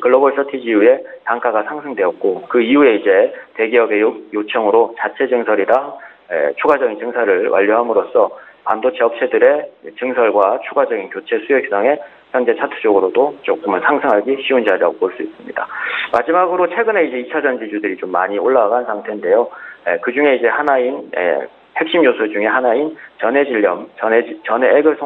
글로벌 쇼티지 이후에 단가가 상승되었고 그 이후에 이제 대기업의 요청으로 자체 증설이랑 추가적인 증설을 완료함으로써 반도체 업체들의 증설과 추가적인 교체 수요 기상에 현재 차트적으로도 조금은 상승하기 쉬운 자리라고 볼 수 있습니다. 마지막으로 최근에 이제 2차 전지주들이 좀 많이 올라간 상태인데요. 그 중에 이제 하나인 핵심 요소 중에 하나인 전해질염, 전해액을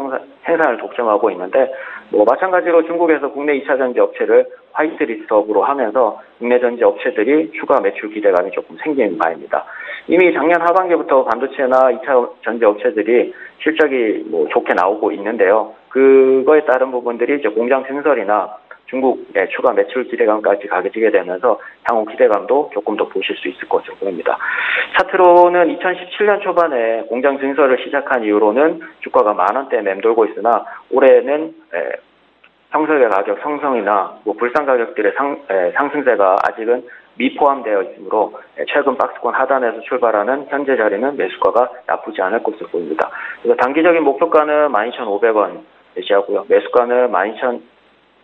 생산을 독점하고 있는데 뭐 마찬가지로 중국에서 국내 2차 전지 업체를 화이트리스트업으로 하면서 국내 전지 업체들이 추가 매출 기대감이 조금 생기는 바입니다. 이미 작년 하반기부터 반도체나 2차 전지 업체들이 실적이 뭐 좋게 나오고 있는데요. 그거에 따른 부분들이 이제 공장 증설이나 중국의 추가 매출 기대감까지 가져지게 되면서 향후 기대감도 조금 더 보실 수 있을 것으로 보입니다. 차트로는 2017년 초반에 공장 증설을 시작한 이후로는 주가가 10,000원대에 맴돌고 있으나 올해는 형석의 가격 상승이나 뭐 불상 가격들의 상승세가 아직은 미포함되어 있으므로 최근 박스권 하단에서 출발하는 현재 자리는 매수가가 나쁘지 않을 것으로 보입니다. 그래서 단기적인 목표가는 12,500원 제시하고요. 매수가는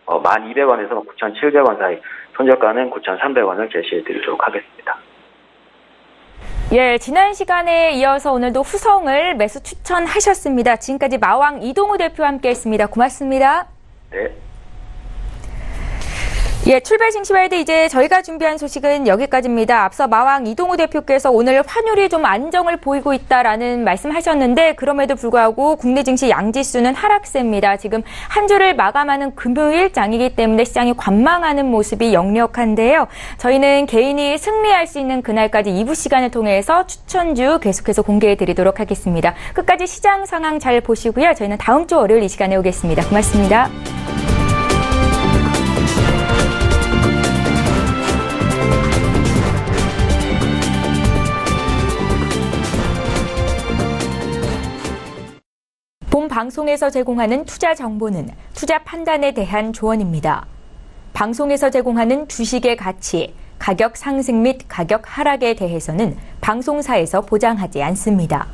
12,200원에서 9,700원 사이, 손절가는 9,300원을 제시해 드리도록 하겠습니다. 예, 지난 시간에 이어서 오늘도 후성을 매수 추천하셨습니다. 지금까지 마왕 이동우 대표와 함께했습니다. 고맙습니다. 네. 예, 출발 싱시와이드 이제 저희가 준비한 소식은 여기까지입니다. 앞서 마왕 이동우 대표께서 오늘 환율이 좀 안정을 보이고 있다라는 말씀하셨는데 그럼에도 불구하고 국내 증시 양지수는 하락세입니다. 지금 한 주를 마감하는 금요일장이기 때문에 시장이 관망하는 모습이 역력한데요. 저희는 개인이 승리할 수 있는 그날까지 2부 시간을 통해서 추천주 계속해서 공개해 드리도록 하겠습니다. 끝까지 시장 상황 잘 보시고요. 저희는 다음 주 월요일 이 시간에 오겠습니다. 고맙습니다. 본 방송에서 제공하는 투자 정보는 투자 판단에 대한 조언입니다. 방송에서 제공하는 주식의 가치, 가격 상승 및 가격 하락에 대해서는 방송사에서 보장하지 않습니다.